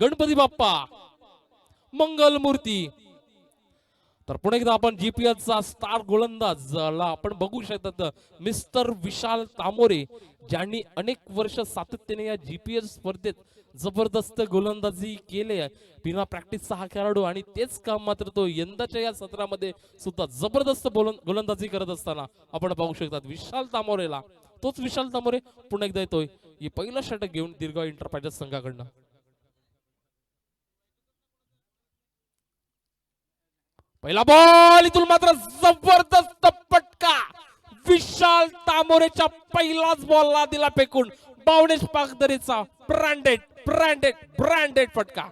गणपती बाप्पा मंगल मूर्ती. तर पुन्हा एकदा आपण जीपीएलचा स्टार गोलंदाज आपण बघू शकतात मिस्टर विशाल तामोरे, ज्यांनी अनेक वर्ष सातत्याने या जीपीएल स्पर्धेत जबरदस्त गोलंदाजी केली आहे. बिना प्रॅक्टिसचा हा खेळाडू आणि तेच काम मात्र तो यंदाच्या या सत्रामध्ये सुद्धा जबरदस्त गोलंदाजी करत असताना आपण पाहू शकतात विशाल तामोरेला. तोच विशाल तामोरे पुन्हा एकदा येतोय ही पहिलं षटक घेऊन दीर्घ एंटरप्राइजेस संघाकडनं. पहिला बॉल इथून मात्र जबरदस्त फटका विशाल तामोरेच्या पहिलाच बॉलला दिला फेकून. बावडेश पागदरेचा ब्रँडेड ब्रँडेड ब्रँडेड फटका.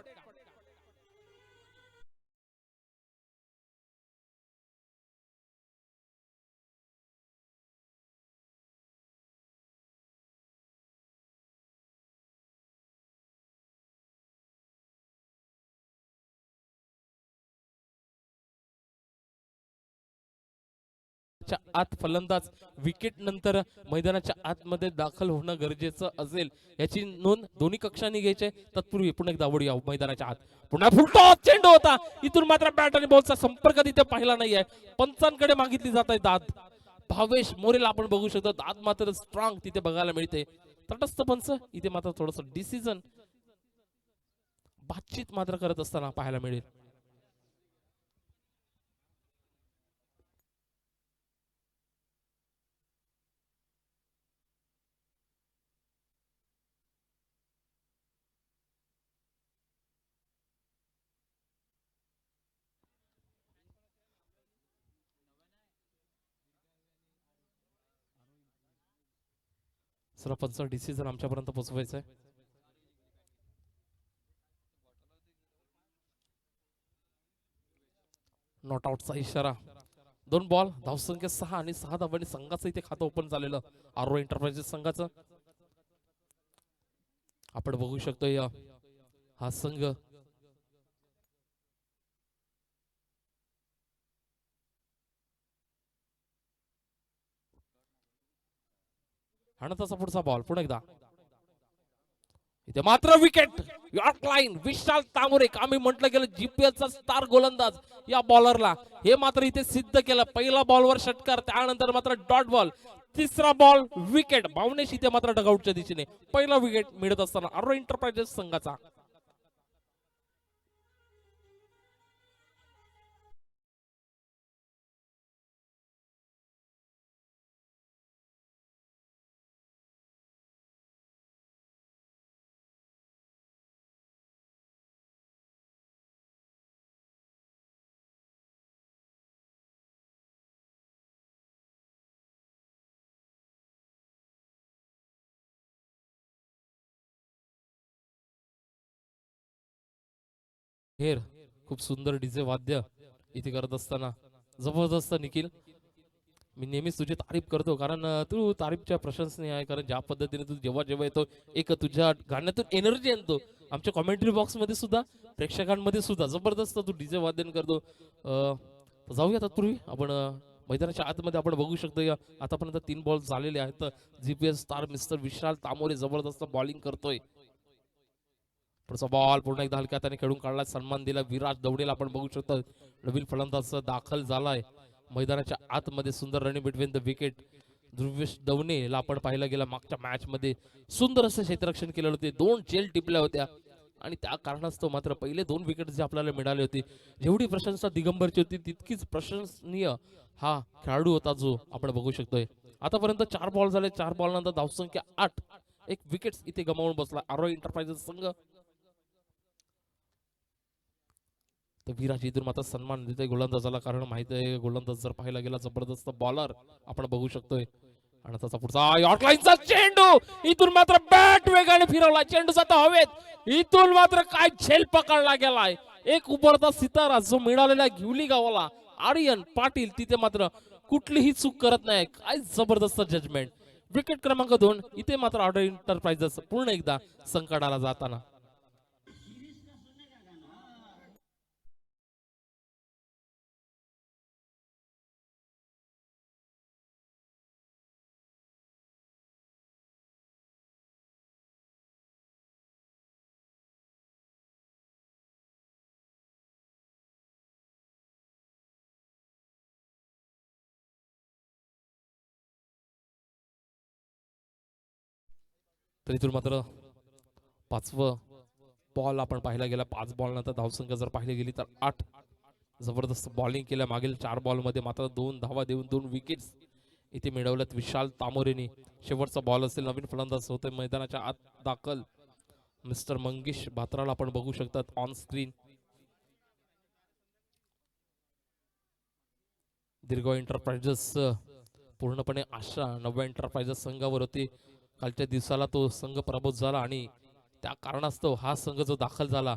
आत फलंदाज विकेट नंतर मैदानाच्या आतमध्ये दाखल होणं गरजेचं असेल याची नोंद दोन्ही कक्षांनी घ्यायची. तत्पूर्वी पुन्हा एकदा वळूया मैदानाच्या आत. पुन्हा फुलटॉस चेंडू होता. इथून मात्र बॅट आणि बॉलचा संपर्क तिथे पाहिला नाहीये. पंचांकडे मागितली जात आहे दाद. भावेश मोरेला आपण बघू शकतो दाद मात्र स्ट्रॉंग तिथे बघायला मिळते. तटस्थ पंच इथे मात्र थोडस डिसिजन बातचीत मात्र करत असताना पाहायला मिळेल. सरपंच डिसिजन आमच्यापर्यंत पोहोचवायचं आहे. नॉट आउटचा इशारा. 2 बॉल धावसंख्या 6 आणि 6 धावांनी संघाचं इथे खातं ओपन झालेलं आरो एंटरप्राइजेस संघाचं. आपण बघू शकतो हा संघ आणि तसा पुढचा बॉल पुन्हा एकदा इथे मात्र विकेट. यॉर्क लाईन विशाल तामोरे आम्ही म्हटलं गेलं जीपीएलचा स्टार गोलंदाज या बॉलरला हे मात्र इथे सिद्ध केलं. पहिला बॉलवर षटकार त्यानंतर मात्र डॉट बॉल. तिसरा बॉल विकेट. भावनेश इथे मात्र डगआउटच्या दिशेने पहिला विकेट मिळत असताना आरो एंटरप्राइजेस संघाचा. हेर खूप सुंदर डीजे वाद्य इथे करत असताना जबरदस्त निखिल. मी नेहमीच तुझी तारीफ करतो कारण तू तारीफच्या प्रशंसनीय आहे. कारण ज्या पद्धतीने तू जेव्हा जेव्हा येतो एक तुझ्या गाण्यातून एनर्जी आणतो. आमच्या कॉमेंट्री बॉक्स मध्ये सुद्धा प्रेक्षकांमध्ये सुद्धा जबरदस्त तू डीजे वादन करतो. जाऊया तत्पूर्वी आपण मैदानाच्या आतमध्ये आपण बघू शकतो आतापर्यंत 3 बॉल झालेले आहेत. जीपीएस स्टार मिस्टर विशाल तामोरे जबरदस्त बॉलिंग करतोय. पुढचा बॉल पूर्ण एकदा हलक्या हाताने खेळून काढला. सन्मान दिला विराज दवडेला आपण बघू शकतो. नवीन फलंदाज दाखल झालाय मैदानाच्या आतमध्ये. सुंदर running between the wicket. Dhruvesh दवनेला आपण पाहिलं गेलं मागच्या मॅच मध्ये सुंदर असं क्षेत्ररक्षण केलेलं होते. 2 चेल टिपल्या होत्या आणि त्या कारणास्तव मात्र पहिले 2 विकेट जे आपल्याला मिळाले होते. जेवढी प्रशंसा दिगंबरची होती तितकीच प्रशंसनीय हा खेळाडू होता जो आपण बघू शकतोय. आतापर्यंत 4 बॉल झाले. 4 बॉल नंतर धावसंख्या 8. 1 विकेट इथे गमावून बसला आरो एंटरप्राइजेस संघ. तर विराज इथून मात्र सन्मान देतोय गोलंदाजाला कारण माहिती आहे गोलंदाज जर पाहायला गेला जबरदस्त बॉलर आपण बघू शकतोय. आणि त्याचा पुढचा यॉर्क लाईनचा चेंडू इथून मात्र बॅट वेगाने फिरवला. चेंडू जाता हवेत. इथून मात्र काय झेल पकडला गेलाय. एक उभरता सितारा जो मिळालेला घिवली गावाला आर्यन पाटील तिथे मात्र कुठलीही चूक करत नाही. काय जबरदस्त जजमेंट. विकेट क्रमांक 2 इथे मात्र आरो एंटरप्राइजेस पूर्ण एकदा संकटाला जाताना तर इथून मात्र पाचवं बॉल आपण पाहायला गेला. 5 बॉल नंतर धावसंख्या जर पाहिली गेली तर 8. जबरदस्त बॉलिंग केल्या मागील 4 बॉलमध्ये मात्र 2 धावा देऊन 2 विकेट्स इथे मिळवल्यात विशाल तामोरेने. शेवटचा बॉल असेल. नवीन फलंदाज होते मैदानाच्या आत दाखल मिस्टर मंगेश भात्राला आपण बघू शकतात ऑन स्क्रीन. दीर्घ एंटरप्राइजेस पूर्णपणे आशा नव्या एंटरप्राइजेस संघावर होती. कालच्या दिवसाला तो संघ पराभूत झाला आणि त्या कारणास्तव हा संघ जो दाखल झाला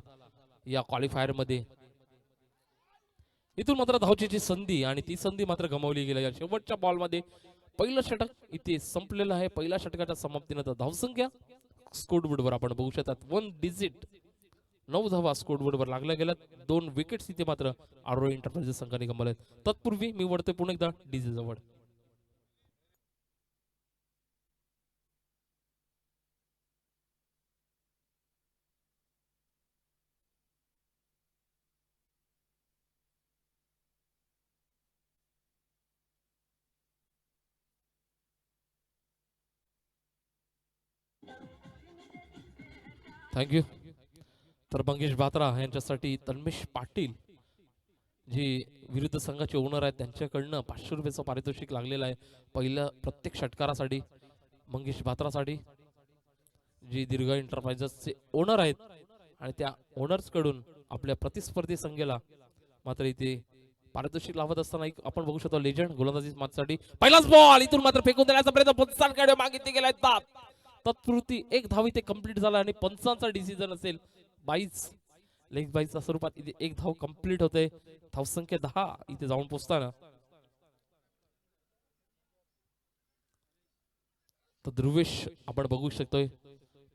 या क्वालिफायर मध्ये, इथून मात्र धावचीची संधी आणि ती संधी मात्र गमावली गेली. शेवटच्या बॉलमध्ये पहिलं षटक इथे संपलेलं आहे. पहिल्या षटकाच्या समाप्तीनंतर धावसंख्या स्कोरबोर्डवर आपण बघू शकतात 1 डिजिट 9 धावा स्कोरबोर्डवर लागल्या गेल्यात. 2 विकेट्स इथे मात्र आरोही एंटरप्राइजेस संघाने गमावल्यात. तत्पूर्वी मी वळते पुन्हा एकदा डीजे जवळ. थँक्यू. तर मंगेश बात्रा यांच्यासाठी तन्मेश पाटील जी विरुद्ध संघाचे ओनर आहेत त्यांच्याकडनं 500 रुपयाचं पारितोषिक लागलेलं आहे पहिल्या प्रत्येक षटकारासाठी. मंगेश बात्रासाठी जी दीर्घ एंटरप्राइजेसचे ओनर आहेत आणि त्या ओनर्स कडून आपल्या प्रतिस्पर्धी संघाला मात्र इथे पारितोषिक लावत असताना एक आपण बघू शकतो लेजंड गोलंदाजी मागसाठी पहिलाच बॉल इथून मात्र फेकून देण्याचा प्रयत्न पंचांकडे मागितले गेलाय. तत्पुरती एक धाव इथे कंप्लीट झाला आणि पंचांचा डिसिजन असेल 22 लेग बाईच्या स्वरूपात इथे एक धाव कंप्लीट होते. धावसंख्या 10 इथे जाऊन पोहोचताना तर ध्रुवेश आपण बघू शकतोय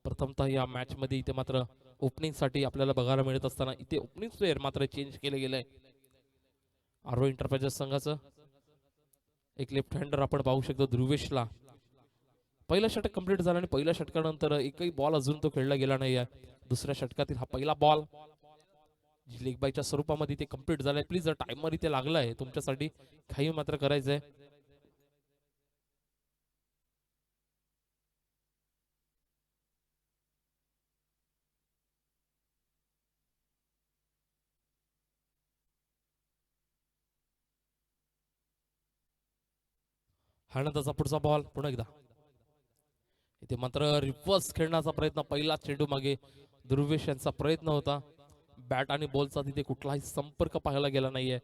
प्रथमतः या मॅच मध्ये इथे मात्र ओपनिंग साठी आपल्याला बघायला मिळत असताना इथे ओपनिंग प्लेयर मात्र चेंज केले गेले. आरो एंटरप्राइजेस संघाचं एक लेफ्ट हँडर आपण पाहू शकतो ध्रुवेशला. पहिला षटक कंप्लीट झाला आणि पहिल्या षटकानंतर एकही बॉल अजून तो खेळला गेला नाही आहे. दुसऱ्या षटकातील हा पहिला बॉल जी लेग बायच्या स्वरूपामध्ये ते कंप्लीट झालाय. प्लीज टाइमर इथे लागलाय तुमच्यासाठी काही मात्र करायचंय. त्याचा पुढचा बॉल पुन्हा एकदा इथे मात्र रिव्हर्स खेळण्याचा प्रयत्न. पहिला चेंडू मागे ध्रुवेश यांचा प्रयत्न होता. बॅट आणि बॉलचा तिथे कुठलाही संपर्क पाहायला गेला नाहीये.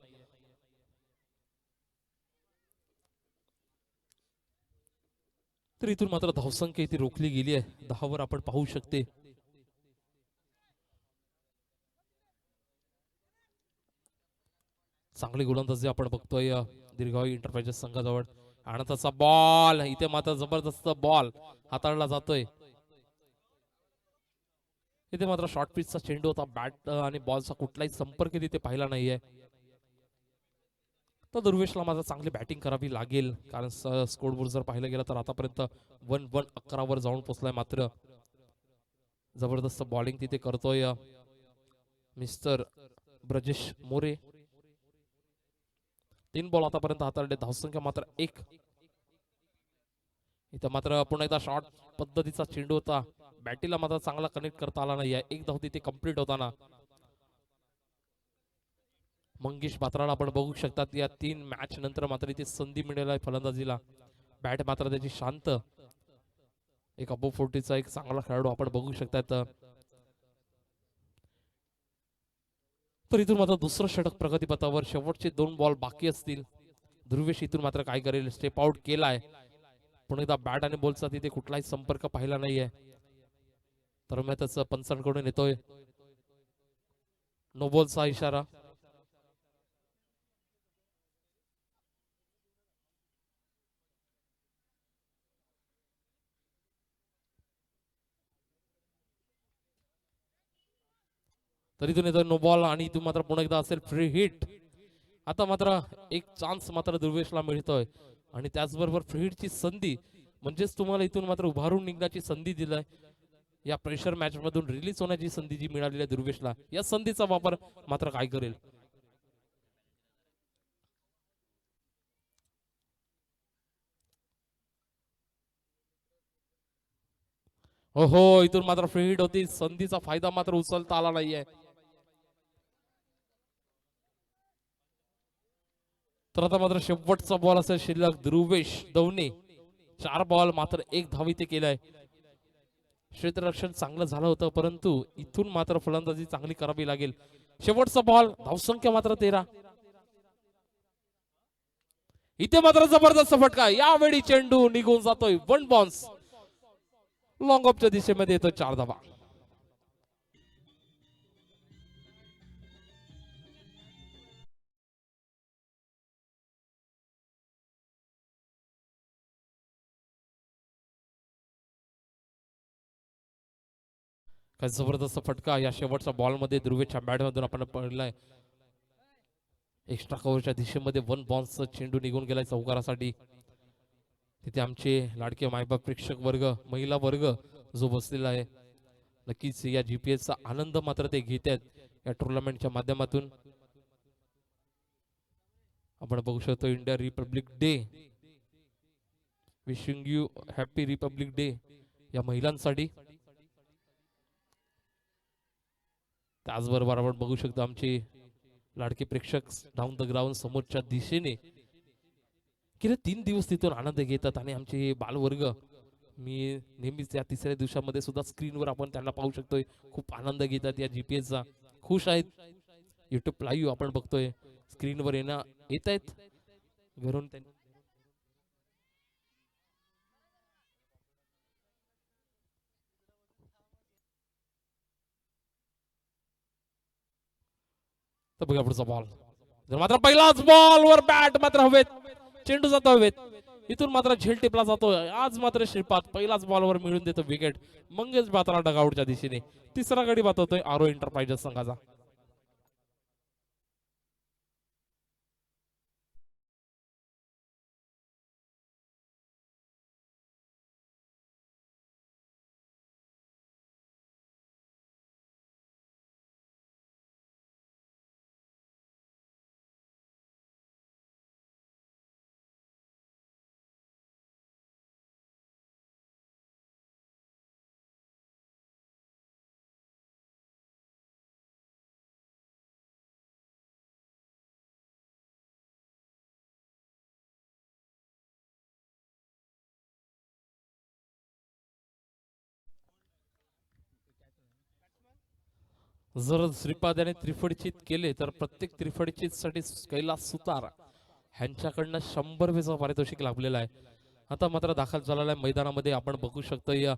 तर इथून मात्र धावसंख्या इथे रोखली गेली आहे 10 वर आपण पाहू शकते. चांगली गोलंदाजी आपण बघतोय दीर्घावी एंटरप्राइजेस संघाजवळ. आणि त्याचा बॉल इथे मात्र जबरदस्त बॉल हाताळला जातोय. इथे मात्र शॉर्ट पिचचा चेंडू होता. बॅट आणि बॉलचा कुठलाही संपर्क तिथे पाहिला नाहीये. तर दुर्वेशला मात्र चांगली बॅटिंग करावी लागेल कारण स्कोरबोर्ड जर पाहिलं गेलं तर आतापर्यंत 1-1 11 वर जाऊन पोहोचलाय. मात्र जबरदस्त बॉलिंग तिथे करतोय मिस्टर ब्रजेश मोरे. 3 बॉल आतापर्यंत हाताळले. धावसंख्या मात्र 1. इथं मात्र पुन्हा एकदा शॉर्ट पद्धतीचा चेंडू होता. बॅटीला मात्र चांगला कनेक्ट करता आला नाही. एक धाव तिथे कंप्लीट होताना मंगेश बात्राला आपण बघू शकतात या 3 मॅच नंतर मात्र इथे संधी मिळेल आहे फलंदाजीला. बॅट मात्र त्याची शांत. एक अबो 40चा एक चांगला खेळाडू आपण बघू शकतात. तर इथून मात्र दुसरं षटक प्रगतीपथावर. शेवटचे 2 बॉल बाकी असतील. ध्रुवेश इथून मात्र काय करेल. स्टेप आउट केलाय. पुन्हा एकदा बॅट आणि बॉलचा तिथे कुठलाही संपर्क पाहिला नाहीये. तर मी त्याचं पंचांकडून येतोय नो बॉलचा इशारा. तरी इथून येतोय नो बॉल आणि इथून मात्र पुन्हा एकदा असेल फ्री हिट. आता मात्र एक चान्स मात्र ध्रुवेशला मिळतोय आणि त्याचबरोबर फ्री हिटची संधी म्हणजेच तुम्हाला इथून मात्र उभारून निघण्याची संधी दिलाय. या प्रेशर मॅच मधून रिलीज होण्याची संधी जी मिळालेली आहे ध्रुवेशला या संधीचा वापर मात्र काय करेल. हो हो, इथून मात्र फ्री हिट होती, संधीचा फायदा मात्र उचलता आला नाहीये. तर आता मात्र शेवटचा बॉल असेल शिल्लक. ध्रुवेश दवणे 4 बॉल मात्र 1 धाव इथे केलाय. क्षेत्ररक्षण चांगलं झालं होतं, परंतु इथून मात्र फलंदाजी चांगली करावी लागेल. शेवटचा बॉल, धावसंख्या मात्र 13. इथे मात्र जबरदस्त फटका, यावेळी चेंडू निघून जातोय. वन बाउन्स लॉंग ऑफच्या दिशेमध्ये येतो. 4 धावा. काय जबरदस्त फटका या शेवटच्या बॉलमध्ये ध्रुवेच्या बॅटमधून आपण पडलाय. एक्स्ट्रा कव्हरच्या दिशेमध्ये वन बाउन्सचा चेंडू निघून गेलाय चौकारासाठी. तिथे आमचे लाडके मायबाप प्रेक्षक वर्ग, महिला वर्ग जो बसलेला आहे, नक्कीच या जीपीएसचा आनंद मात्र ते घेत आहेत या टुर्नामेंटच्या माध्यमातून. आपण बघू शकतो India Republic day, wishing you happy Republic day या महिलांसाठी. त्याचबरोबर आपण बघू शकतो आमचे लाडके प्रेक्षक डाऊन द ग्राउंड समोरच्या दिशेने गेले 3 दिवस तिथून आनंद घेतात. आणि आमचे बालवर्ग, मी नेहमीच या तिसऱ्या दिवसामध्ये सुद्धा स्क्रीनवर आपण त्यांना पाहू शकतोय, खूप आनंद घेतात या जीपीएसचा, खुश आहेत. युट्यूब लाईव्ह आपण बघतोय, स्क्रीनवर येत आहेत घरून. तर बघा पुढचा बॉल, जर मात्र पहिलाच बॉल वर बॅट मात्र हवेत, चेंडू जातो हवेत. इथून मात्र झेल टिपला जातो. आज मात्र श्रीपाद पहिलाच बॉलवर मिळून देतो विकेट. मंगेश बात्रा डगआउटच्या दिशेने. तिसरा गडी बाद होतोय आरो एंटरप्राइजेस संघाचा. जर श्रीपाद याने त्रिफळीचित केले तर प्रत्येक त्रिफळीचित साठी कैलास सुतार ह्यांच्याकडनं 100 पारितोषिक लाभलेलं आहे. आता मात्र दाखल झालेला आहे मैदानामध्ये. आपण बघू शकतो या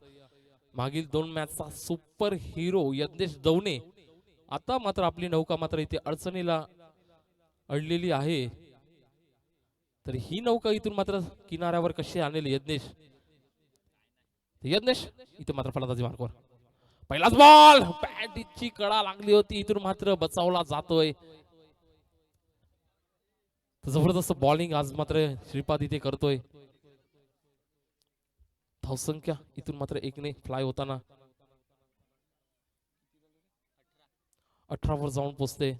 मागील 2 मॅचचा सुपर हिरो यज्ञेश दवणे. आता मात्र आपली नौका मात्र इथे अडचणीला अडलेली आहे. तर ही नौका इथून मात्र किनाऱ्यावर कशी आणेल यज्ञेश. यज्ञेश इथे मात्र फलंदाजी मार्कवर. पहिलाच बॉल, बॅटची कडा लागली होती, इथून मात्र बचावला जातोय. जबरदस्त बॉलिंग आज मात्र श्रीपाद इथे करतोय. धावसंख्या इथून मात्र 1ने फ्लाय होताना 18 वर जाऊन पोचते.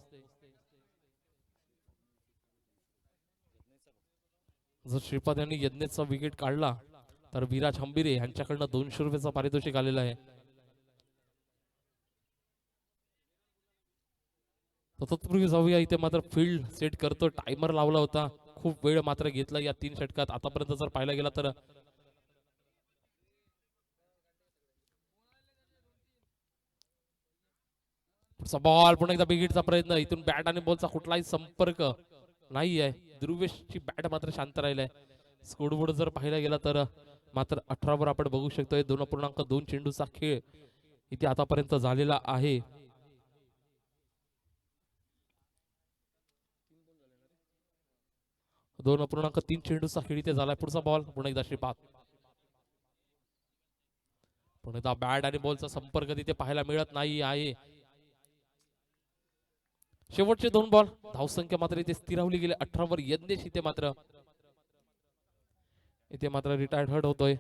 जर श्रीपाद यांनी यज्ञेचा विकेट काढला तर विराज हंबिरे यांच्याकडनं 200 रुपयाचा पारितोषिक आलेला आहे. तत्पूर्वी जाऊया, इथे मात्र फील्ड सेट करतो. टायमर लावला होता, खूप वेळ मात्र घेतला या 3 षटकात. आतापर्यंत जर पाहायला गेला तर पुढचा बॉल, पुन्हा एकदा बिगिटचा प्रयत्न. इथून बॅट आणि बॉलचा कुठलाही संपर्क नाही आहे. ध्रुवेशची बॅट मात्र शांत राहिलाय. आहे. स्कोरबोर्ड जर पाहायला गेला तर मात्र 18 वर आपण बघू शकतोय. 2.2 चेंडूचा खेळ इथे आतापर्यंत झालेला आहे. 2.3 चेंडूचा खेळ इथे झालाय. पुढचा बॉल, पुन्हा एकदा श्रीपाद. पुन्हा एकदा बॅट आणि बॉलचा संपर्क तिथे पाहायला मिळत नाही आहे. शेवटचे 2 बॉल, धावसंख्या मात्र इथे स्थिरावली गेली 18 वर. यज्ञेश इथे मात्र रिटायर्ड हर्ट होतोय.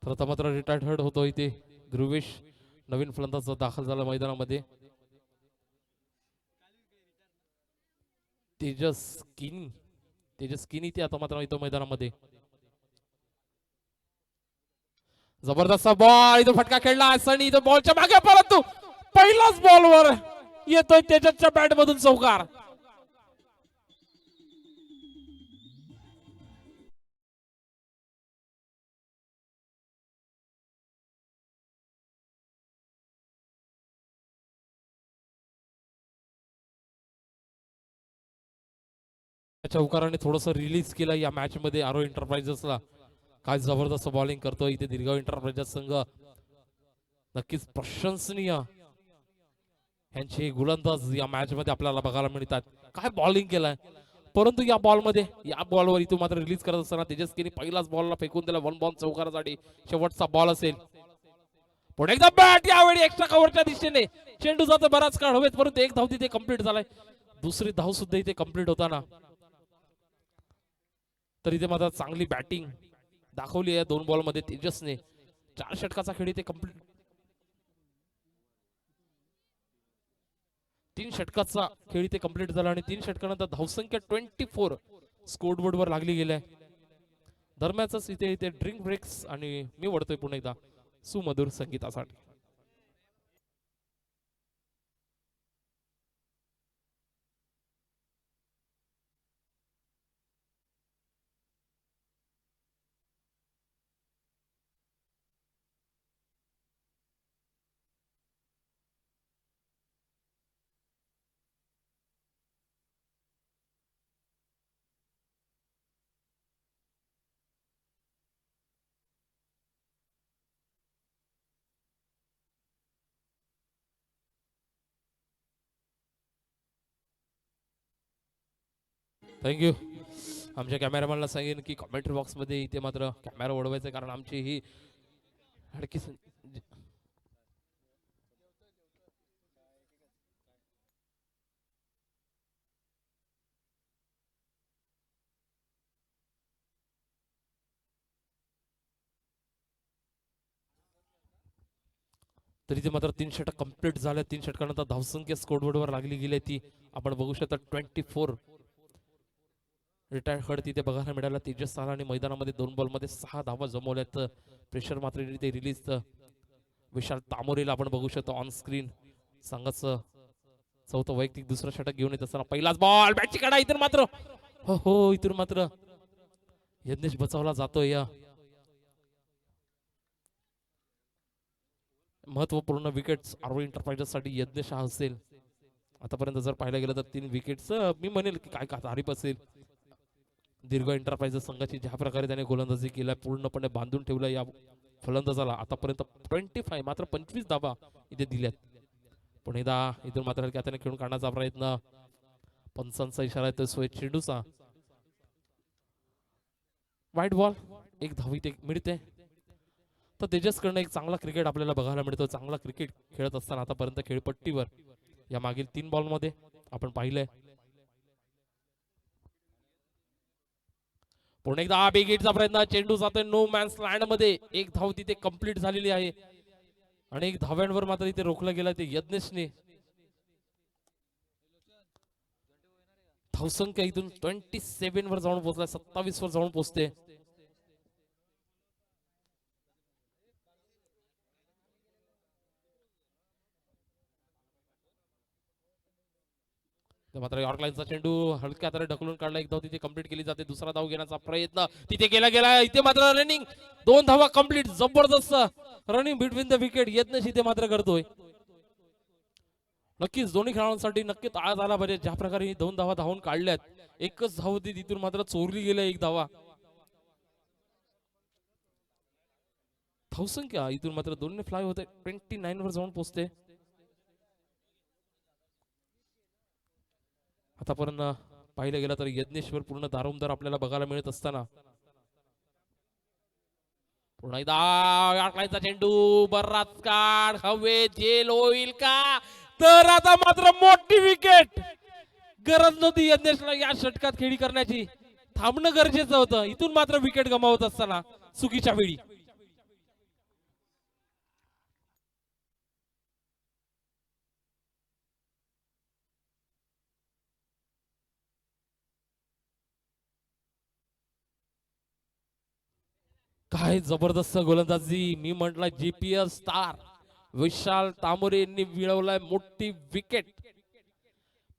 तर आता मात्र रिटायर्ड होतो इथे ध्रुवेश नवीन फलंदाज दाखल झाला मैदानामध्ये. तेजस किनी ते आता मात्र इथं मैदानामध्ये. जबरदस्त बॉल इथं फटका खेळला सनी इथं बॉलच्या मागे परंतु पहिलाच बॉलवर येतोय तेजसच्या बॅट मधून चौकार. चौकाराने थोडस रिलीज केलं या मॅच मध्ये आरो एंटरप्राइजेसला. काय जबरदस्त बॉलिंग करतोय इथे दीर्घाव एंटरप्राइजेस संघ. नक्कीच प्रशंसनीय यांचे गोलंदाज या मॅच मध्ये आपल्याला बघायला मिळतात. काय बॉलिंग केलाय परंतु या बॉलवर इथून मात्र रिलीज करत असताना तेजस्वीने पहिलाच बॉलला फेकून दिला. 1 बॉल चौकारासाठी शेवटचा बॉल असेल. पुढे एकदा बॅट यावेळी एक्स्ट्रा कव्हरच्या दिशेने चेंडू जातो बराच काळ हवेत परंतु एक धाव तिथे कंप्लीट झालाय. दुसरी धाव सुद्धा इथे कंप्लीट होताना तर इथे मात्र चांगली बॅटिंग दाखवली आहे 2 बॉल मध्ये तेजसने. 4 षटकाचा खेळ इथे कंप्लीट 3 षटकाचा खेळ इथे कंप्लीट झाला आणि 3 षटकानंतर धावसंख्या 24 स्कोरबोर्ड वर लागली गेल्या. दरम्यानच इथे ड्रिंक ब्रेक्स आणि मी वळतोय पुन्हा एकदा सुमधुर संगीतासाठी. थँक्यू. आमच्या कॅमेरामॅनला सांगेन की कॉमेंट्री बॉक्स मध्ये इथे मात्र कॅमेरा ओढवायचा कारण आमची ही हडकी तरी ते मात्र 3 षटक कंप्लीट झाले. 3 षटकानंतर धावसंख्या स्कोरबोर्डवर लागली गेली ती आपण बघू शकता 24. रिटायर्ड हड तिथे बघायला मिळाला. तेजस आला आणि मैदानामध्ये 2 बॉल मध्ये 6 धावा जमवल्यात. प्रेशर मात्र इथे रिलीज. विशाल तामोरेला आपण बघू शकतो ऑन स्क्रीन. संघाचं 4थं वैयक्तिक दुसरं षटक घेऊन येत असताना पहिलाच बॉल बॅटची कडा इथून मात्र हो इथून मात्र यज्ञेश बचावला जातोय. या महत्वपूर्ण विकेट्स आरो एंटरप्राइजेस साठी यज्ञेश हा असेल. आतापर्यंत जर पाहायला गेलं तर 3 विकेट्स मी म्हणेल की काय तारीफ असेल. दीर्घ एंटरप्राइजेस संघाची ज्या प्रकारे त्याने गोलंदाजी केला पूर्णपणे बांधून ठेवलं या फलंदाजाला. आतापर्यंत 25 मात्र 25 धावा इथे दिल्यात. पण एकदा इथून मात्र त्याने खेळून काढण्याचा प्रयत्न. पंचांचा इशारा येतो सोय चेंडूचा. वाईट बॉल 1 धाव इथे मिळते. तर तेजसकडनं एक चांगला क्रिकेट आपल्याला बघायला मिळतो. चांगला क्रिकेट खेळत असताना आतापर्यंत खेळपट्टीवर या मागील 3 बॉल मध्ये आपण पाहिलंय. पुन्हा एकदा बिग हिटचा प्रयत्न. चेंडू जातोय नो मॅन्स लँड मध्ये. 1 धाव तिथे कंप्लीट झालेली आहे आणि 1 धाव्यांवर मात्र इथे रोखलं गेलं ते यज्ञेशने. धावसंख्या इथून 27 वर जाऊन पोहोचला. 27 वर जाऊन पोहोचते. मात्र यॉर्क लाईनचा चेंडू हलक्या तरी ढकलून काढला. 1 धाव तिथे कंप्लीट केली जाते. दुसरा धाव घेण्याचा प्रयत्न तिथे गेला. इथे मात्र रनिंग 2 धावा कंप्लीट. जबरदस्त running between the wicket Yagnesh इथे मात्र करतोय. नक्कीच दोन्ही खेळाडूंसाठी नक्की टाळा झाला पाहिजे. ज्या प्रकारे 2 धावा धावून काढल्यात. 1च धाव होती तिथून मात्र चोरली गेल्या 1 धावा. धावसंख्या इथून मात्र 2 फ्लाय होते. 29 वर जाऊन पोहोचते. आतापर्यंत पाहिलं गेलं तर यज्ञेश्वर पूर्ण दारोमदार आपल्याला बघायला मिळत असताना पुन्हा एकदा चेंडू बराच काढ हवेत झेल होईल का. तर आता मात्र मोठी विकेट. गरज नव्हती यज्ञेशला या षटकात खेळी करण्याची. थांबणं गरजेचं होतं. इथून मात्र विकेट गमावत असताना चुकीच्या वेळी काय जबरदस्त गोलंदाजी. मी म्हटलं जीपीएस स्टार विशाल तांबोरे यांनी मिळवलाय मोठी विकेट.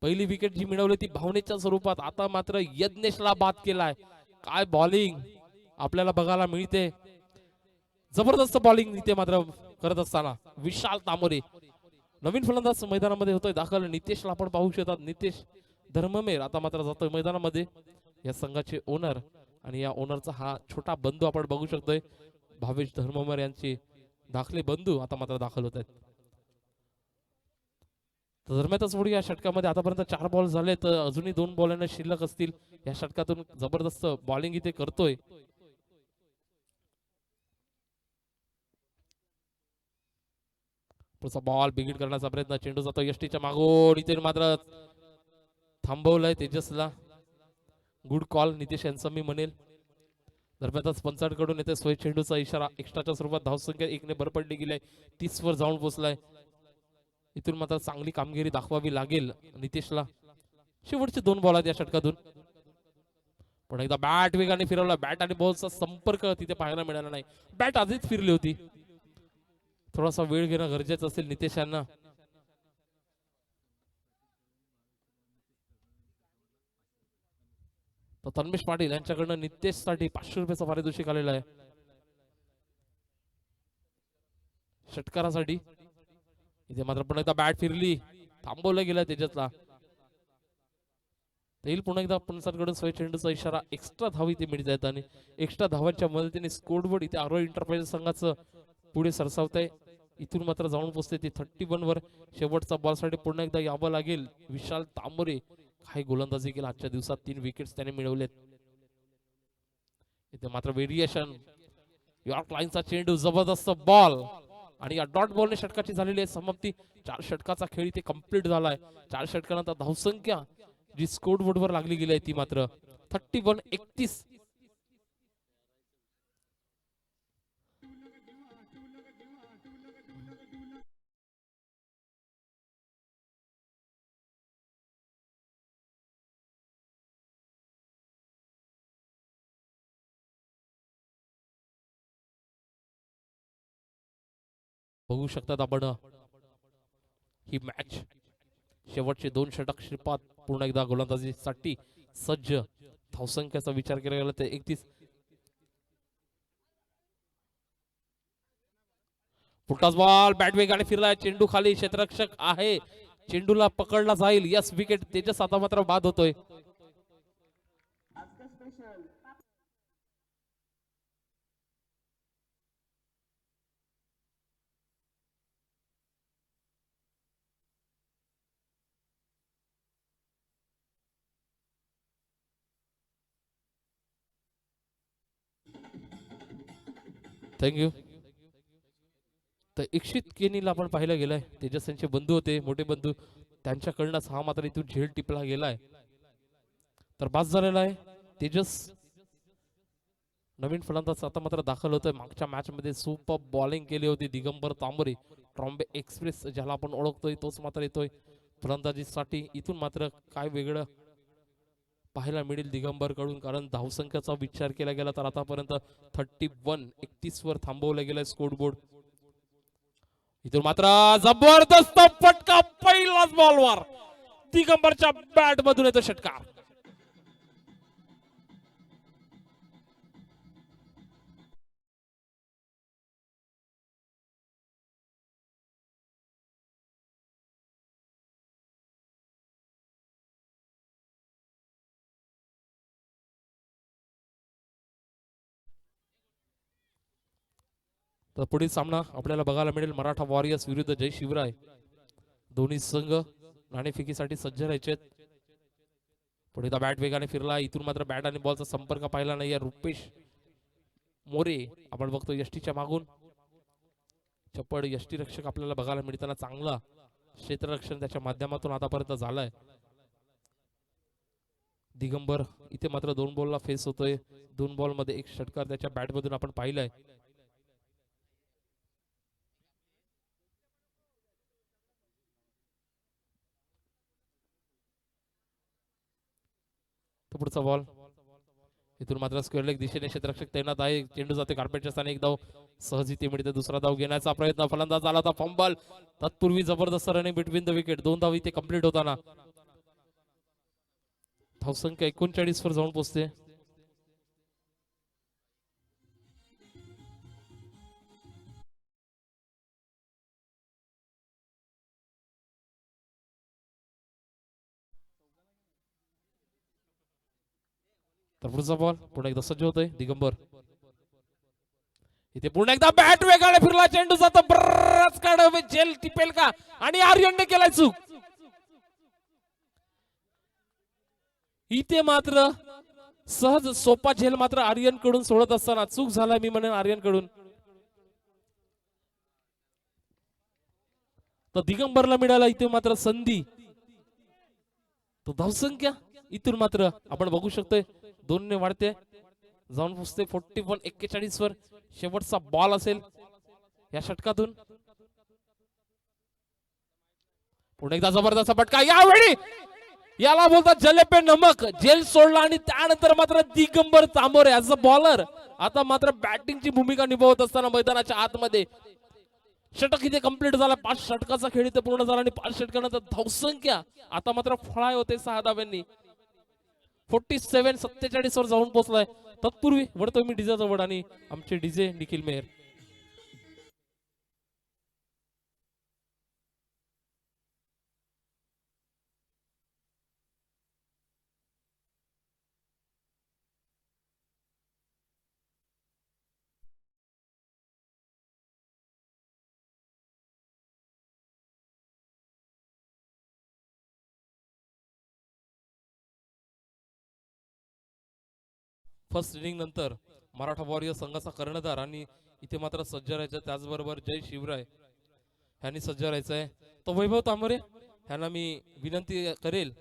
पहिली विकेट जी मिळवली ती भावनेच्या स्वरूपात. आता मात्र यज्ञेशला बाद केलाय. काय बॉलिंग आपल्याला बघायला मिळते. जबरदस्त बॉलिंग इथे मात्र करत असताना विशाल तांबोरे. नवीन फलंदाज मैदानामध्ये होतोय दाखल. नितेशला आपण पाहू शकतात. नितेश धर्ममेर आता मात्र जातोय मैदानामध्ये. या संघाचे ओनर आणि या ओनरचा हा छोटा बंधू आपण बघू शकतोय. भावेश धर्ममेर यांचे दाखले बंधू आता मात्र दाखल होत आहेत. दरम्यानच पुढे या षटकामध्ये आतापर्यंत 4 बॉल झाले तर अजूनही 2 बॉल शिल्लक असतील. या षटकातून जबरदस्त बॉलिंग इथे करतोय. पुढचा बॉल बिगिट करण्याचा प्रयत्न. चेंडू जातो यष्टीच्या मागून. इथे मात्र थांबवलंय तेजसला. गुड कॉल नितेश यांचा मी म्हणेल. दरम्यानच पंचांकडून येते सोय. चेंडूचा इशारा. एक्स्ट्राच्या स्वरूपात धावसंख्या 1 ने भर पडली गेली. 30 वर जाऊन पोहोचलाय. इथून मात्र चांगली कामगिरी दाखवावी लागेल नितेशला. शेवटचे 2 बॉल आहेत या षटकातून. पण एकदा बॅट वेगाने फिरवला. बॅट आणि बॉलचा संपर्क तिथे पाहायला मिळाला नाही. बॅट आधीच फिरली होती. थोडासा वेळ घेणं गरजेचं असेल नितेश यांना. तर तन्मेश पाटील यांच्याकडनं नितेशसाठी 500 रुपयाचा पारितोषिक आलेला आहे षटकारासाठी. इथे मात्र पुन्हा एकदा बॅट फिरली. थांबवलं गेलं तेजसला. येईल पुन्हा एकदा पंचांकडून सोय. चेंडूचा इशारा. एक्स्ट्रा धाव इथे मिळत आहेत आणि एक्स्ट्रा धावांच्या मदतीने स्कोरबोर्ड इथे आरोह एंटरप्राइजेस संघाचं पुढे सरसावत आहे. इथून मात्र जाऊन पोहोचते ती 31 वर. शेवटचा बॉल साठी पुन्हा एकदा यावं लागेल. विशाल तांबोरे काही गोलंदाजी केला आजच्या दिवसात. 3 विकेट्स त्याने मिळवलेत. इथे मात्र व्हेरिएशन. यॉर्क लाईनचा चेंडू. जबरदस्त बॉल आणि या डॉट बॉलने षटकाची झालेली आहे समाप्ती. 4 षटकाचा खेळ इथे कंप्लीट झालाय. 4 षटकानंतर धावसंख्या जी स्कोर बोर्ड वर लागली गेली आहे ती मात्र 31-31. बघू शकतात आपण ही मॅच. शेवटचे 2 षटक श्रीपाद पुन्हा एकदा गोलंदाजीसाठी सज्ज. धावसंख्याचा विचार केला गेला तर 31. फुटताच बॉल. बॅट वेगाने फिरलाय. चेंडू खाली. क्षेत्ररक्षक आहे. चेंडूला पकडला जाईल. Yes wicket. तेजस आता मात्र बाद होतोय. थँक्यू. तर इक्षित केनीला आपण पाहिलं गेलंय. तेजस यांचे बंधू होते. मोठे बंधू. त्यांच्याकडनं हा मात्र इथून झेल टिपला गेलाय. तर बाद झालेला आहे तेजस. नवीन फलंदाज आता मात्र दाखल होतोय. मागच्या मॅच मध्ये सुपर बॉलिंग केली होती दिगंबर तांबोरे. ट्रॉम्बे एक्सप्रेस ज्याला आपण ओळखतोय तोच मात्र येतोय फलंदाजीसाठी. इथून मात्र काय वेगळं पाहायला मिळेल दिगंबर कडून. कारण धावसंख्याचा विचार केला गेला तर आतापर्यंत 31-31 वर थांबवलं गेलंय स्कोर बोर्ड. इथून मात्र जबरदस्त फटका. पहिलाच बॉलवर दिगंबरच्या बॅट मधून येतो षटकार. तर पुढील सामना आपल्याला बघायला मिळेल मराठा वॉरियर्स विरुद्ध जय शिवराय. दोन्ही संघ नाणेफेकीसाठी सज्ज राहायचे. पुढे बॅट वेगाने फिरला. इथून मात्र बॅट आणि बॉलचा संपर्क पाहिला नाही. रुपेश मोरे आपण बघतो यष्टीच्या मागून. चप्पड यष्टीरक्षक आपल्याला बघायला मिळताना चांगला क्षेत्ररक्षण त्याच्या माध्यमातून आतापर्यंत झालाय. दिगंबर इथे मात्र 2 बॉलला फेस होतोय. 2 बॉल मध्ये 1 षटकार त्याच्या बॅट मधून आपण पाहिलाय. तो पुढचा बॉल. इथून मात्र स्क्वेअर लेग दिशेने क्षेत्ररक्षक तैनात आहे. चेंडू जाते कार्पेटच्या स्थानी. एक धाव सहज इथे मिळते. दुसरा धाव घेण्याचा प्रयत्न. फलंदाज आला होता फंबल. तत्पूर्वी जबरदस्त रनिंग बिटवीन द विकेट. 2 धाव इथे कंप्लीट होताना धावसंख्या 39 वर जाऊन पोहोचते. तर पुढचा बॉल पुन्हा एकदा सज्ज होतोय दिगंबर. इथे पुन्हा एकदा बॅट वेगाने फिरला. चेंडू जातो बरच काढ. जेल टिपेल का आणि आर्यनने केलाय चूक. इथे मात्र सहज सोपा झेल मात्र आर्यन कडून सोडत असताना चूक झाला मी म्हणेन आर्यन कडून. तर दिगंबरला मिळाला इथे मात्र संधी. तो धावसंख्या इथून मात्र आपण बघू शकतोय 2 ने वाढते. जाऊन पोचते 41 वर. शेवटचा बॉल असेल या षटकातून. पुढे एकदा जबरदस्त फटका. यावेळी याला बोलतात जलेपे नमक. जेल सोडला आणि त्यानंतर मात्र दिगंबर तांबोरे ऍज अ बॉलर आता मात्र बॅटिंगची भूमिका निभावत असताना मैदानाच्या आतमध्ये. षटक इथे कंप्लीट झाला. 5 षटकाचा खेळ इथे पूर्ण झाला आणि 5 षटकानंतर धावसंख्या आता मात्र फळाय होते 6 धाव्यांनी. 47 वर जाऊन पोहोचलाय. तत्पूर्वी वळतोय मी डीजे जवळ आणि आमचे DJ Nikhil Mehar. First inning नंतर मराठा वॉरियर संघाचा कर्णधार आणि इथे मात्र सज्ज राहायचं. त्याचबरोबर जय शिवराय ह्यांनी सज्ज राहायचंय. तो वैभव तांबरे ह्यांना मी विनंती करेल